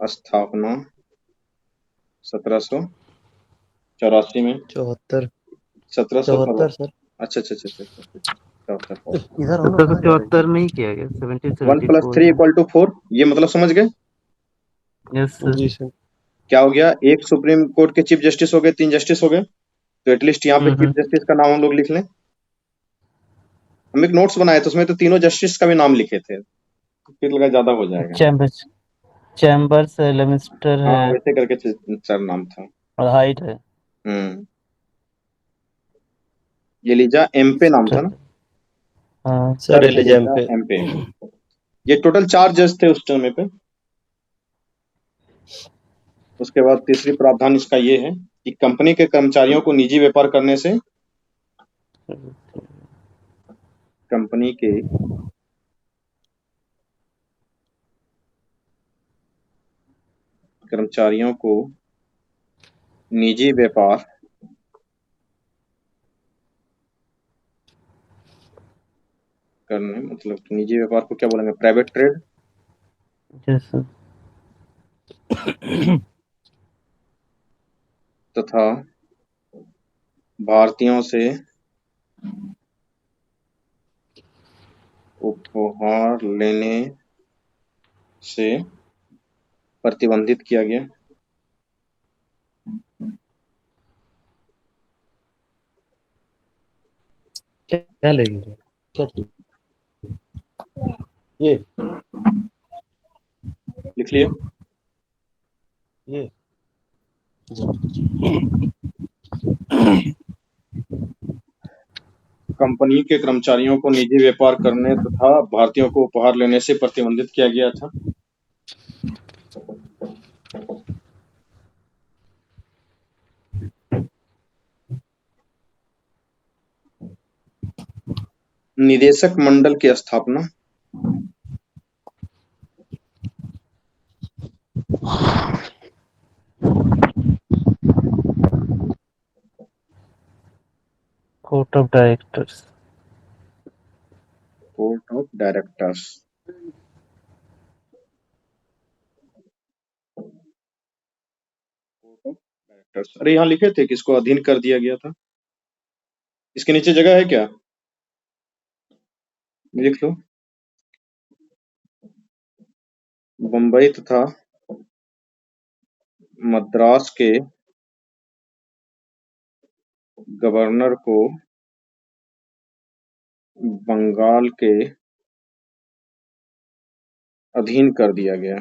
स्थापना 1784 में। 74 1774 सर। अच्छा अच्छा अच्छा अच्छा 74। इधर हो ना, 1774 में ही किया गया, 1 + 1774 3 में। = 4, ये मतलब समझ गए? Yes sir. जी सर। क्या हो गया, एक सुप्रीम कोर्ट के चीफ जस्टिस हो गए, 3 जस्टिस हो गए, तो एटलीस्ट यहाँ पे चीफ जस्टिस का नाम हम लोग लिख लें। हम एक नोट्स बनाए थे, उसमें तो तीनों जस्टिस का भी नाम लिखे थे, फिर लगा ज्यादा हो जाएगा। चैम्बर्स है, लेमिस्टर हाँ है वैसे करके 4 नाम था। और हाइट है। ये लीजा एमपे नाम था ना, हाँ सर एलिजाम पे एमपे। ये टोटल 4 जज थे उस समय पे। उसके बाद तीसरी प्रावधान इसका ये है कि कंपनी के कर्मचारियों को निजी व्यापार करने से, कंपनी के कर्मचारियों को निजी व्यापार करने, मतलब निजी व्यापार को क्या बोलेंगे, प्राइवेट ट्रेड, यस सर। तथा भारतीयों से उपहार लेने से प्रतिबंधित किया गया। क्या लेंगे, क्या चीज? ये लिख लिए। ये कंपनी के कर्मचारियों को निजी व्यापार करने तथा भारतीयों को उपहार लेने से प्रतिबंधित किया गया था। निदेशक मंडल की स्थापना, court of directors. Court of directors. अरे यहाँ लिखे थे कि इसको अधीन कर दिया गया था, इसके नीचे जगह है क्या, लिख लो। बंबई तथा मद्रास के गवर्नर को बंगाल के अधीन कर दिया गया।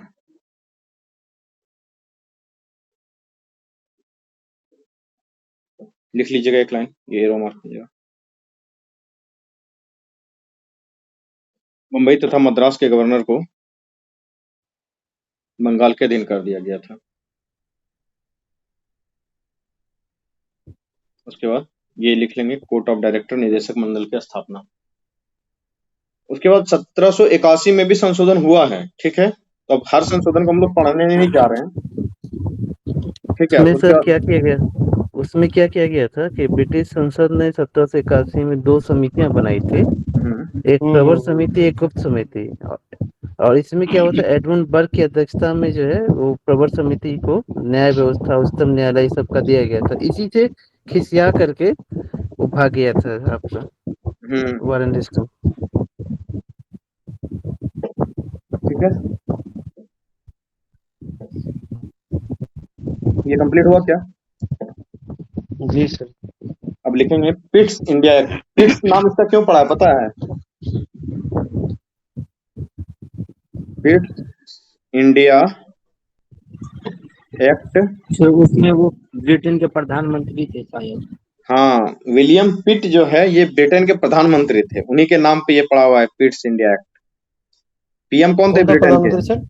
लिख लीजिएगा एक लाइन, ये एरो मार्क कीजिएगा। मुंबई तथा मद्रास के गवर्नर को बंगाल के अधीन कर दिया गया था। उसके बाद ये लिख लेंगे कोर्ट ऑफ डायरेक्टर, निदेशक मंडल की स्थापना। उसके बाद 1781 में भी संशोधन हुआ है, ठीक है, तो अब हर संशोधन को हम लोग पढ़ने नहीं जा रहे हैं, ठीक है। उसमें उसके सर बाद क्या किया गया, उसमें क्या किया गया था कि ब्रिटिश संसद ने 1781 में 2 समितियां बनाई थी, एक प्रवर समिति, एक गुप्त समिति। और इसमें क्या होता है, एडमंड बर्ग की अध्यक्षता में जो है वो प्रवर समिति को न्याय व्यवस्था, उच्चतम न्यायालय सबका दिया गया था। इसी से खिसिया करके वो भाग गया था आपका वारन हेस्टिंग। ठीक है। ये कंप्लीट हुआ क्या? जी सर। अब लिखेंगे पिट्स इंडिया एक्ट। पिट्स नाम इसका क्यों पड़ा है पता है? Pitt's India act. तो उसमें वो ब्रिटेन के प्रधानमंत्री थे शायद। हाँ, विलियम पिट जो है ये ब्रिटेन के प्रधानमंत्री थे, उन्हीं के नाम पे ये पड़ा हुआ है पिट्स इंडिया एक्ट। पीएम कौन थे कौन था ब्रिटेन के? प्रधानमंत्री सर?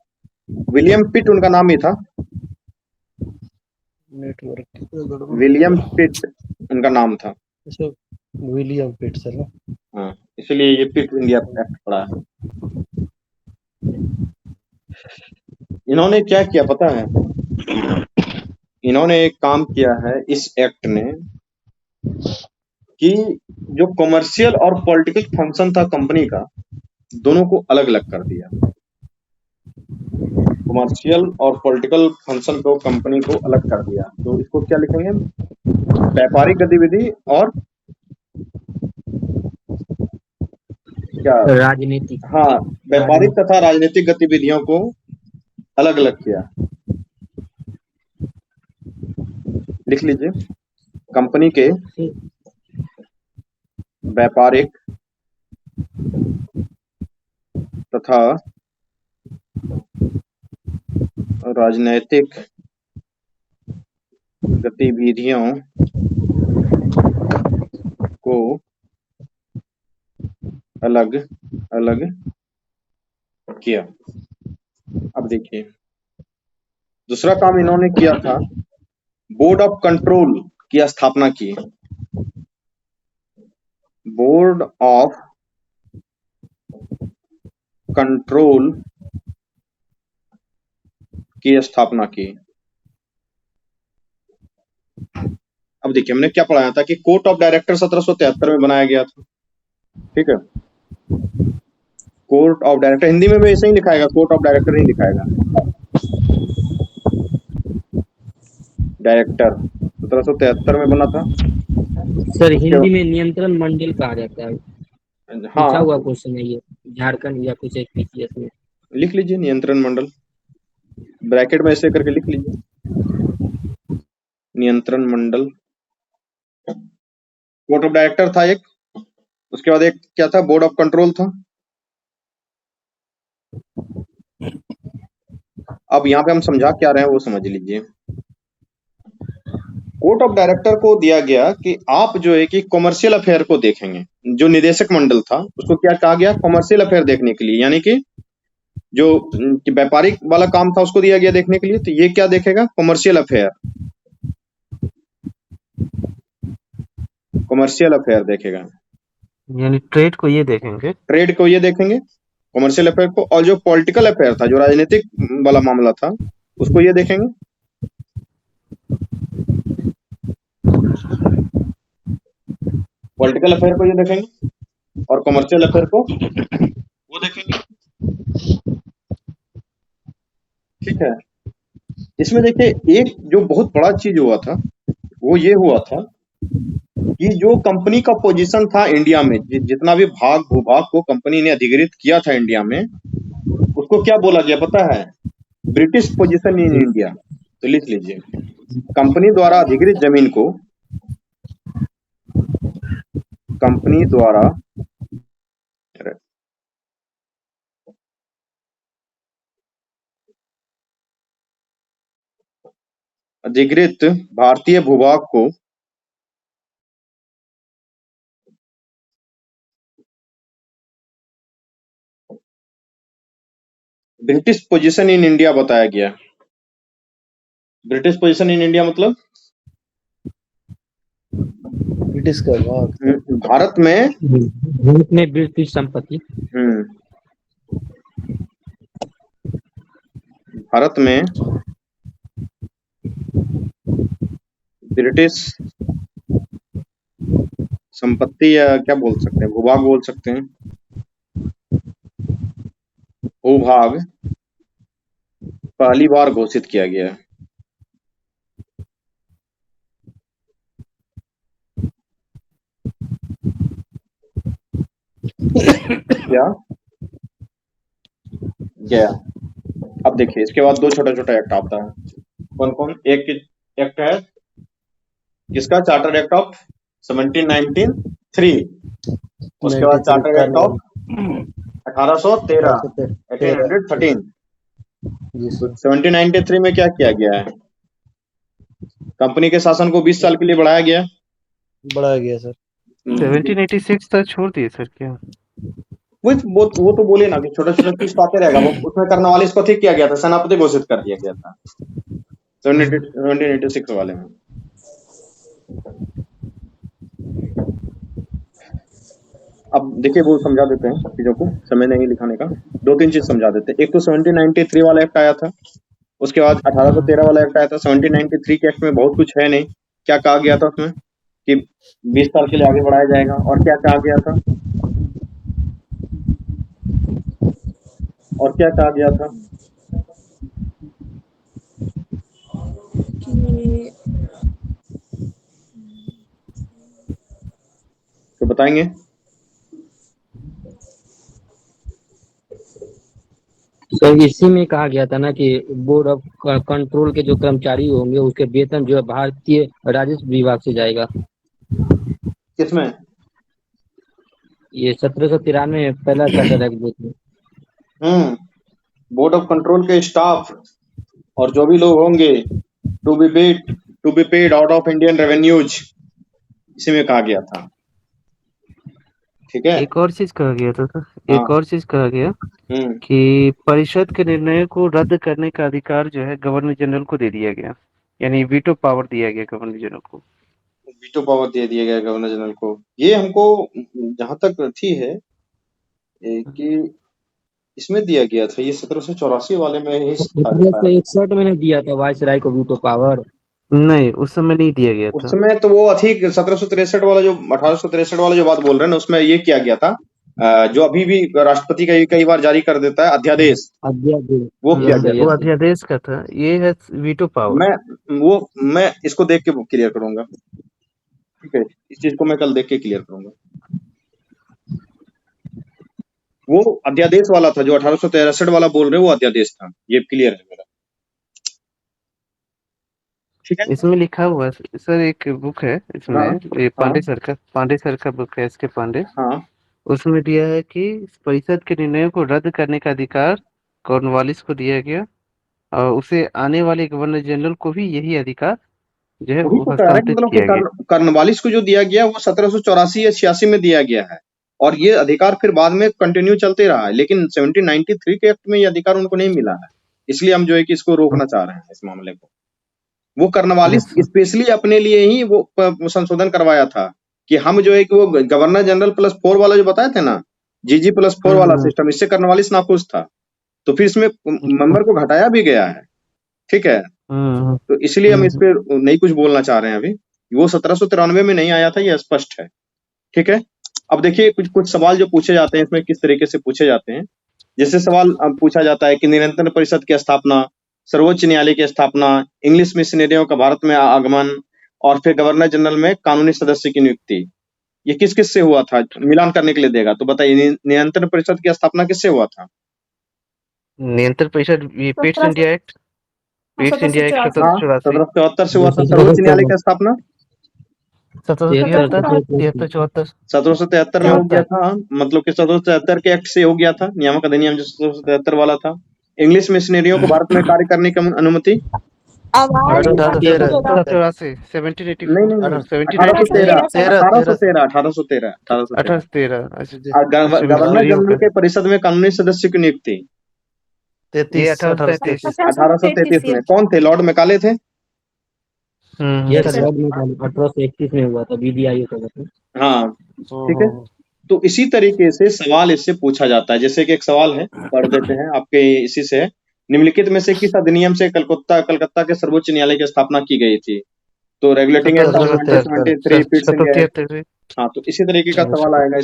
विलियम पिट उनका नाम ही था। नेटवर्क विलियम पिट उनका नाम था। सर, विलियम पिट सर ना? हाँ, इसलिए ये पिट इंडिया एक्ट पड़ा है। इन्होंने क्या किया पता है? इन्होंने एक काम किया है इस एक्ट ने कि जो कमर्शियल और पॉलिटिकल फंक्शन था कंपनी का, दोनों को अलग अलग कर दिया। कमर्शियल और पॉलिटिकल फंक्शन को कंपनी को अलग कर दिया। तो इसको क्या लिखेंगे? व्यापारिक गतिविधि और क्या? राजनीतिक। हाँ, व्यापारिक तथा राजनीतिक गतिविधियों को अलग अलग किया। लिख लीजिए, कंपनी के व्यापारिक तथा राजनैतिक गतिविधियों को अलग अलग किया। अब देखिए, दूसरा काम इन्होंने किया था, बोर्ड ऑफ कंट्रोल की स्थापना की। बोर्ड ऑफ कंट्रोल की स्थापना की। अब देखिए, हमने क्या पढ़ाया था कि कोर्ट ऑफ डायरेक्टर 1773 में बनाया गया था। ठीक है, कोर्ट ऑफ डायरेक्टर हिंदी में भी ऐसे ही लिखाएगा, कोर्ट ऑफ डायरेक्टर ही लिखाएगा। डायरेक्टर 1773 में बना था। सर हिंदी में नियंत्रण मंडल कहा जाता है। पूछा हाँ, हुआ क्वेश्चन है ये, झारखंड या कुछ एचपीसीएस में। लिख लीजिए नियंत्रण मंडल, ब्रैकेट में ऐसे करके लिख लीजिए नियंत्रण मंडल। कोर्ट ऑफ डायरेक्टर था एक, उसके बाद एक क्या था, बोर्ड ऑफ कंट्रोल था। अब यहाँ पे हम समझा क्या रहे हैं वो समझ लीजिए। कोर्ट ऑफ डायरेक्टर को दिया गया कि आप जो है कि कॉमर्शियल अफेयर को देखेंगे। जो निदेशक मंडल था उसको क्या कहा गया? कॉमर्शियल अफेयर देखने के लिए, यानी कि जो व्यापारिक वाला काम था उसको दिया गया देखने के लिए। तो ये क्या देखेगा? कॉमर्शियल अफेयर, कॉमर्शियल अफेयर देखेगा। यानी ट्रेड को ये देखेंगे। ट्रेड को ये देखेंगे, कॉमर्शियल अफेयर को। और जो पॉलिटिकल अफेयर था, जो राजनीतिक वाला मामला था, उसको ये देखेंगे। पॉलिटिकल अफेयर को ये देखेंगे और कॉमर्शियल अफेयर को वो देखेंगे। ठीक है, इसमें देखिए एक जो बहुत बड़ा चीज हुआ था वो ये हुआ था कि जो कंपनी का पोजीशन था इंडिया में, जितना भी भाग भूभाग को कंपनी ने अधिग्रहित किया था इंडिया में, उसको क्या बोला गया पता है? British position in India. तो लिख लीजिए, कंपनी द्वारा अधिग्रहित जमीन को, कंपनी द्वारा अधिग्रहित भारतीय भूभाग को ब्रिटिश पोजीशन इन इंडिया बताया गया। ब्रिटिश पोजीशन इन इंडिया मतलब ब्रिटिश का भाग भारत में ब्रिटिश संपत्ति। भारत में ब्रिटिश संपत्ति, या क्या बोल सकते हैं, भूभाग बोल सकते हैं, भूभाग पहली बार घोषित किया गया है। क्या गया? अब देखिए, इसके बाद दो छोटा छोटा एक्ट आता है। कौन कौन? एक एक्ट है किसका? Charter act of 1793। उसके बाद चार्टर एक्ट ऑफ 1813 1813। जी तो सर। 1793 में क्या किया गया है? कंपनी के शासन को 20 साल के लिए बढ़ाया गया। बढ़ाया गया सर। 1786 तक छोड़ दिए सर क्या? वो तो बोले ना कि छोटा छोटा चीज तो आते रहेगा। वो उसमें कर्नवालिस को ठीक किया गया था, सेनापति घोषित कर दिया गया था 1786 वाले में। अब देखिए वो समझा देते हैं चीजों को, समय नहीं लिखाने का। 2-3 चीज समझा देते हैं। एक तो 1793 वाला एक्ट आया था, उसके बाद 1813 वाला एक्ट आया था। 1793 के एक्ट में बहुत कुछ है नहीं। क्या कहा गया था उसमें कि 20 साल के लिए आगे बढ़ाया जाएगा, और क्या कहा गया था? और क्या कहा गया था? कि तो बताएंगे। सर इसी में कहा गया था ना कि बोर्ड ऑफ कंट्रोल के जो कर्मचारी होंगे उसके वेतन जो है भारतीय राजस्व विभाग से जाएगा। किसमें? ये 1793 में पहला चार्टर एक्ट जो थे। बोर्ड ऑफ कंट्रोल के स्टाफ और जो भी लोग होंगे to be paid out of Indian revenues, इसी में कहा गया था। ठीक है। एक और चीज कहा गया था सर, हाँ। एक और चीज कहा गया कि परिषद के निर्णय को रद्द करने का अधिकार जो है गवर्नर जनरल को दे दिया गया, यानी वीटो पावर दिया गया गवर्नर जनरल को। वीटो पावर दे दिया गया गवर्नर जनरल को। ये हमको जहां तक थी है कि इसमें दिया गया था, ये 1784 वाले में ही था। 1761 में दिया था वाइस राय को वीटो पावर। नहीं, उस समय नहीं दिया गया उस था। समय तो वो अधिक 1763 वाला जो 1863 वाला जो बात बोल रहे हैं ना, उसमें ये किया गया था जो अभी भी राष्ट्रपति कई बार जारी कर देता है, अध्यादेश। वो किया गया वो था। अध्यादेश का था, ये है वीटो पावर। मैं इसको देख के क्लियर करूंगा। ठीक है, इस चीज को मैं कल देख के क्लियर करूंगा। वो अध्यादेश वाला था जो 1863 वाला बोल रहे हैं, वो अध्यादेश था। ये क्लियर है मेरा। ठीक है। इसमें लिखा हुआ है सर, एक बुक है इसमें, ये पांडे सर का बुक है, इसके पांडे। हाँ। उसमें दिया है कि परिषद के निर्णयों को रद्द करने का अधिकार कॉर्नवालिस को दिया गया, और उसे आने वाले गवर्नर जनरल को भी यही अधिकार जो है वो हस्तांतरित किया गया। कॉर्नवालिस को जो दिया गया वो 1784 या 86 में दिया गया है, और ये अधिकार फिर बाद में कंटिन्यू चलते रहा है। लेकिन 1793 के एक्ट में ये अधिकार उनको नहीं मिला है, इसलिए हम जो है कि इसको रोकना चाह रहे हैं इस मामले को। वो कॉर्नवालिस स्पेशली अपने लिए ही वो संशोधन करवाया था कि हम जो है कि वो गवर्नर जनरल +4 वाला जो बताए थे ना, जीजी +4 वाला सिस्टम, इससे कॉर्नवालिस नाखुश था, तो फिर इसमें मेंबर को घटाया भी गया है। ठीक है, तो इसलिए हम इस पे नहीं कुछ बोलना चाह रहे हैं अभी। वो 1793 में नहीं आया था, ये स्पष्ट है। ठीक है। अब देखिए कुछ सवाल जो पूछे जाते हैं इसमें किस तरीके से पूछे जाते हैं। जैसे सवाल पूछा जाता है कि निरंतर परिषद की स्थापना, सर्वोच्च न्यायालय की स्थापना, इंग्लिश मिशनरियों का भारत में आगमन, और फिर गवर्नर जनरल में कानूनी सदस्य की नियुक्ति, ये किस किस से हुआ था? मिलान करने के लिए देगा तो बताइए, नियंत्रण परिषद की स्थापना किससे हुआ था? नियंत्रण परिषद, पीट्स इंडिया एक्ट 1774 से हुआ था। सर्वोच्च न्यायालय की स्थापना 1773 में हो गया था, मतलब कि 1773 के एक्ट से हो गया था, नियामक अधिनियम जो 1773 वाला था। इंग्लिश मिशनरियों को भारत में कार्य करने की अनुमति 1813। गवर्नर जनरल के परिषद में कानूनी सदस्य की नियुक्ति 1833 में कौन थे? लॉर्ड मैकाले थे। 1831 में हुआ था, विधि आयोग का। हाँ, ठीक है। तो इसी तरीके से सवाल इससे पूछा जाता है। जैसे कि एक सवाल है, पढ़ देते हैं आपके इसी से। निम्नलिखित में से किस अधिनियम से कलकत्ता के सर्वोच्च न्यायालय की स्थापना की गई थी? तो रेगुलेटिंग एक्ट ऑफ 1773। हाँ, तो इसी तरीके का सवाल आएगा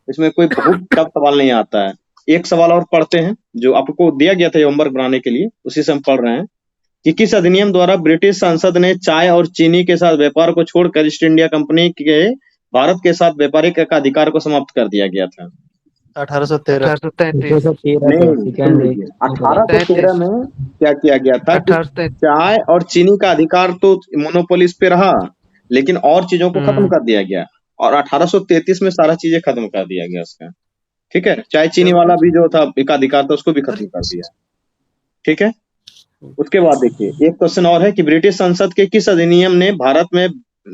इसमें कोई बहुत टफ सवाल नहीं आता है। एक सवाल और पढ़ते हैं जो आपको दिया गया था होमवर्क बनाने के लिए, उसी से हम पढ़ रहे हैं कि किस अधिनियम द्वारा ब्रिटिश संसद ने चाय और चीनी के साथ व्यापार को छोड़कर ईस्ट इंडिया कंपनी के भारत के साथ व्यापारिक का अधिकार को समाप्त कर दिया गया था? 1813 1833 1813 नहीं, सुन लीजिए, 1813 में क्या किया गया था कि 1833 चाय और चीनी का अधिकार तो मोनोपोलिस पे रहा, लेकिन और चीजों को खत्म कर दिया गया, और 1833 में सारा चीजें खत्म कर दिया गया उसका। ठीक है, चाय चीनी वाला भी जो था एकाधिकार था उसको भी खत्म कर दिया। ठीक है, उसके बाद देखिए एक क्वेश्चन और है कि ब्रिटिश संसद के किस अधिनियम ने भारत में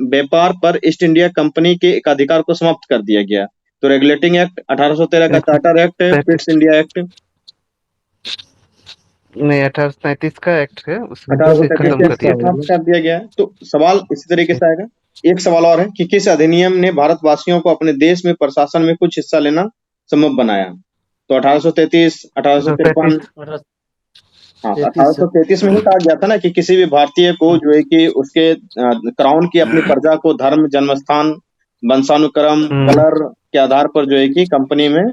व्यापार पर ईस्ट इंडिया कंपनी के एकाधिकार को समाप्त कर दिया गया? तो रेगुलेटिंग एक्ट, 1813 का charter act, Pitt's India act. नहीं 1837 का एक्ट है, उसमें से 1833 खत्म के कर दिया था। समाप्त कर दिया गया है। तो सवाल इसी तरीके से आएगा। एक सवाल और है कि किस अधिनियम ने भारतवासियों को अपने देश में प्रशासन में कुछ हिस्सा लेना संभव बनाया? तो 1833, 1853। हाँ, 1833 में ही कहा गया था ना कि किसी भी भारतीय को जो है कि उसके क्राउन की अपनी प्रजा को धर्म, जन्मस्थान, वंशानुक्रम, कलर के आधार पर जो है कि कंपनी में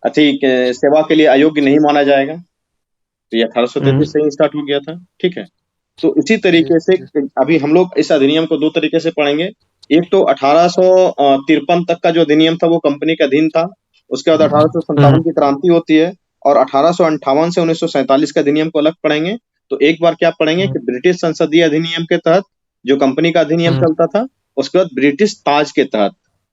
सेवा के लिए अयोग्य नहीं माना जाएगा। तो ये 1833 से ही स्टार्ट हो गया था। ठीक है, तो इसी तरीके से अभी हम लोग इस अधिनियम को दो तरीके से पढ़ेंगे। एक तो 1853 तक का जो अधिनियम था वो कंपनी का अधीन था। उसके बाद 1857 की क्रांति होती है, और 1858 से 1947 का अधिनियम को अलग पढ़ेंगे। तो एक बार क्या पढ़ेंगे कि ब्रिटिश संसदीय अधिनियम के तहत जो कंपनी का अधिनियम चलता था, उसके बाद ब्रिटिश ताज के तहत।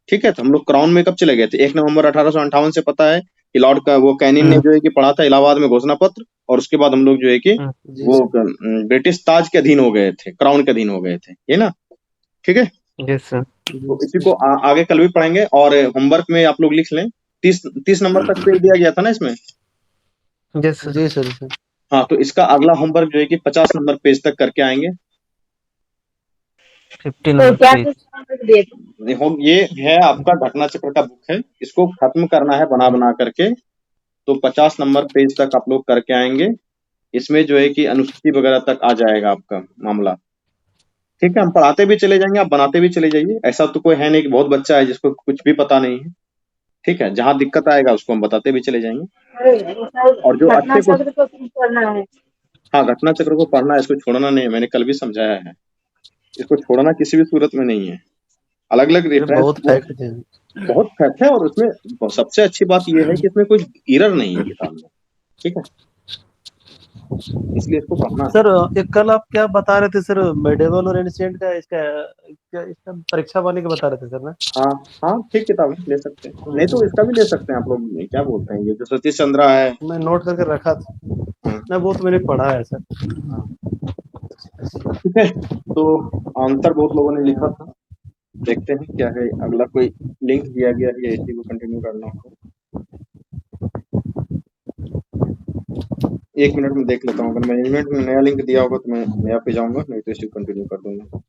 ठीक है, तो हम लोग क्राउन में कब चले गए थे? 1 नवंबर 1858 से पता है कि लॉर्ड का वो कैनिन ने जो है कि पढ़ा था इलाहाबाद में घोषणा पत्र, और उसके बाद हम लोग जो है कि वो ब्रिटिश ताज के अधीन हो गए थे, क्राउन के अधीन हो गए थे, ये ना। ठीक है, यस सर। तो इसी को आगे कल भी पढ़ेंगे, और होमवर्क में आप लोग लिख लें। 30 नंबर तक पेज दिया गया था ना इसमें। Yes sir. जी सर। हाँ, तो इसका अगला होमवर्क जो है कि 50 नंबर पेज तक करके आएंगे। 50 नंबर पेज। देखो, ये है आपका घटना चक्र का बुक है, इसको खत्म करना है बना बना करके। तो 50 नंबर पेज तक आप लोग करके आएंगे। इसमें जो है कि अनुसूची वगैरह तक आ जाएगा आपका मामला। ठीक है, हम पढ़ाते भी चले जाएंगे, आप बनाते भी चले जाइए। ऐसा तो कोई है नहीं कि बहुत बच्चा है जिसको कुछ भी पता नहीं है। ठीक है, जहाँ दिक्कत आएगा उसको हम बताते भी चले जाएंगे। और जो अच्छे को पढ़ना है। हाँ, घटना चक्र को पढ़ना है, इसको छोड़ना नहीं है। मैंने कल भी समझाया है, इसको छोड़ना किसी भी सूरत में नहीं है। अलग अलग रेफरेंस बहुत फैक्ट है, और उसमें सबसे अच्छी बात यह है कि इसमें कोई एरर नहीं है किताब में। ठीक है, इसलिए इसको पढ़ना है। सर एक कल आप क्या बता रहे थे सर, मेडिवल और एंशिएंट का इसका परीक्षा वाले के बता रहे थे सर ना? हाँ हाँ, ठीक किताब है, ले सकते हैं। नहीं तो इसका भी ले सकते हैं आप लोग। क्या बोलते हैं, ये जो सतीश चंद्रा है, मैं नोट करके रखा था ना, वो तो मैंने पढ़ा है सर। ठीक है, तो आंसर बहुत लोगों ने लिखा था, देखते हैं क्या है। अगला कोई लिंक दिया गया है या इसी को कंटिन्यू करना होगा? 1 मिनट में देख लेता हूँ। अगर मैनेजमेंट में नया लिंक दिया होगा तो मैं नया पे जाऊंगा, नहीं तो इसी को कंटिन्यू कर दूंगा।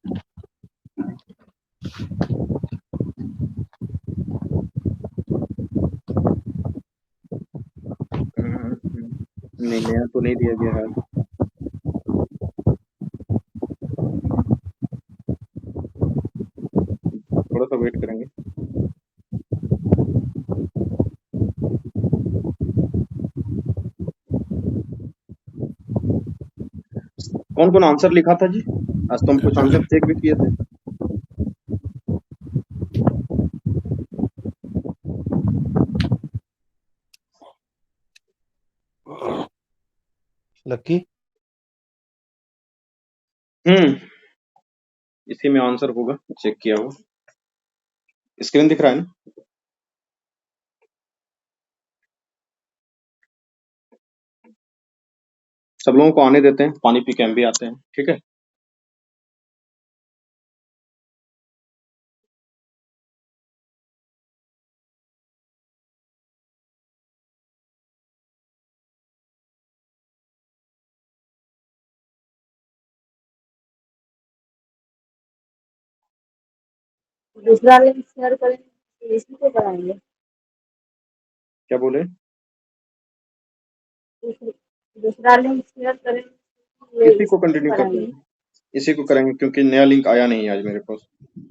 नहीं, नया तो नहीं दिया गया है। थोड़ा सा वेट करेंगे। कौन कौन आंसर लिखा था जी? आज तो हम कुछ आंसर चेक भी किए थे। लक्की इसी में आंसर होगा, चेक किया हुआ। स्क्रीन दिख रहा है ना? सब लोगों को आने देते हैं, पानी पी के हम भी आते हैं। ठीक है, दूसरा लिंक शेयर करेंगे, इसी को कराएंगे। क्या बोले? दूसरा लिंक शेयर करेंगे, इसी को कंटिन्यू कर देंगे, इसी को करेंगे, क्योंकि नया लिंक आया नहीं है आज मेरे पास।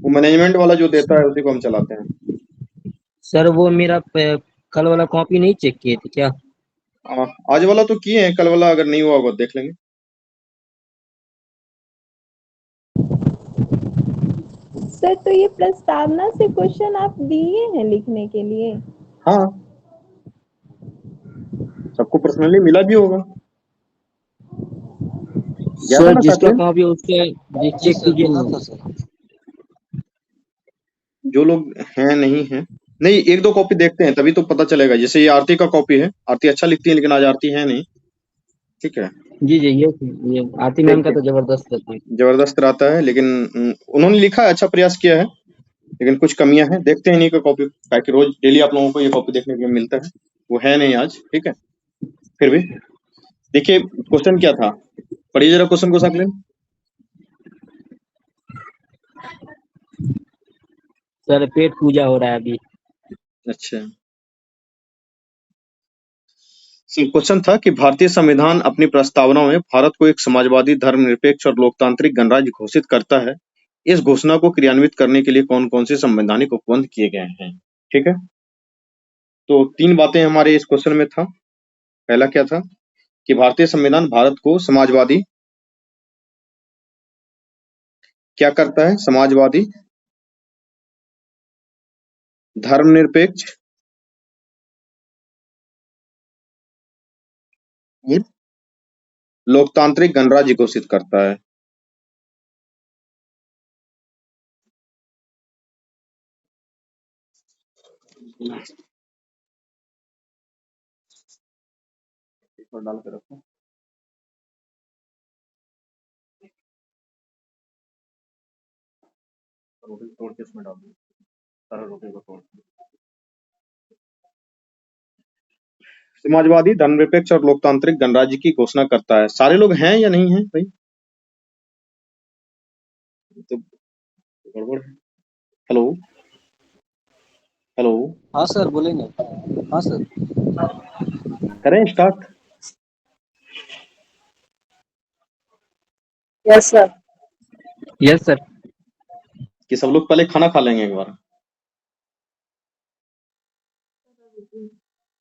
वो मैनेजमेंट वाला जो देता है उसी को हम चलाते हैं। सर वो मेरा कल वाला कॉपी नहीं चेक किए थे क्या? आज वाला तो किए हैं, कल वाला अगर नहीं हुआ होगा देख लेंगे। सर तो ये प्रस्तावना से क्वेश्चन आप दिए हैं लिखने के लिए? हाँ, सबको पर्सनली मिला भी होगा, गया था सर ना जिसका साकलेन? कॉपी उसके जी चेक सर, कीजिए मिला ना। था सर। जो लोग हैं नहीं है, नहीं एक दो कॉपी देखते हैं तभी तो पता चलेगा। जैसे ये आरती का कॉपी है, आरती अच्छा लिखती है लेकिन आज आरती है नहीं, ठीक है। जी जी, ये आरती मैम का तो जबरदस्त रहता है। जबरदस्त रहता है, लेकिन उन्होंने लिखा है, अच्छा प्रयास किया है, लेकिन कुछ कमियां हैं। देखते हैं इन्हीं का कॉपी, ताकि रोज डेली आप लोगों को ये कॉपी देखने को मिलता है, वो है नहीं आज, ठीक है। फिर भी देखिए क्वेश्चन क्या था, पढ़िए जरा क्वेश्चन को साकलेन। सर पेट पूजा हो रहा है अभी। अच्छा, क्वेश्चन था कि भारतीय संविधान अपनी प्रस्तावना में भारत को एक समाजवादी, धर्मनिरपेक्ष और लोकतांत्रिक गणराज्य घोषित करता है। इस घोषणा को क्रियान्वित करने के लिए कौन कौन से संवैधानिक उपबंध किए गए हैं, ठीक है। तो 3 बातें हमारे इस क्वेश्चन में था। पहला क्या था कि भारतीय संविधान भारत को समाजवादी क्या करता है, समाजवादी, धर्मनिरपेक्ष और लोकतांत्रिक गणराज्य घोषित करता है। डाल के रखो, रोटी तोड़ के इसमें डाल दो, सारा रोटी को तोड़ के। समाजवादी, धर्मनिरपेक्ष और लोकतांत्रिक गणराज्य की घोषणा करता है। सारे लोग हैं या नहीं है भाई? तो गड़बड़ है। हेलो हेलो, हाँ सर, बोलेंगे। हाँ सर। करें start? Yes sir. Yes sir. कि सब लोग पहले खाना खा लेंगे एक बार?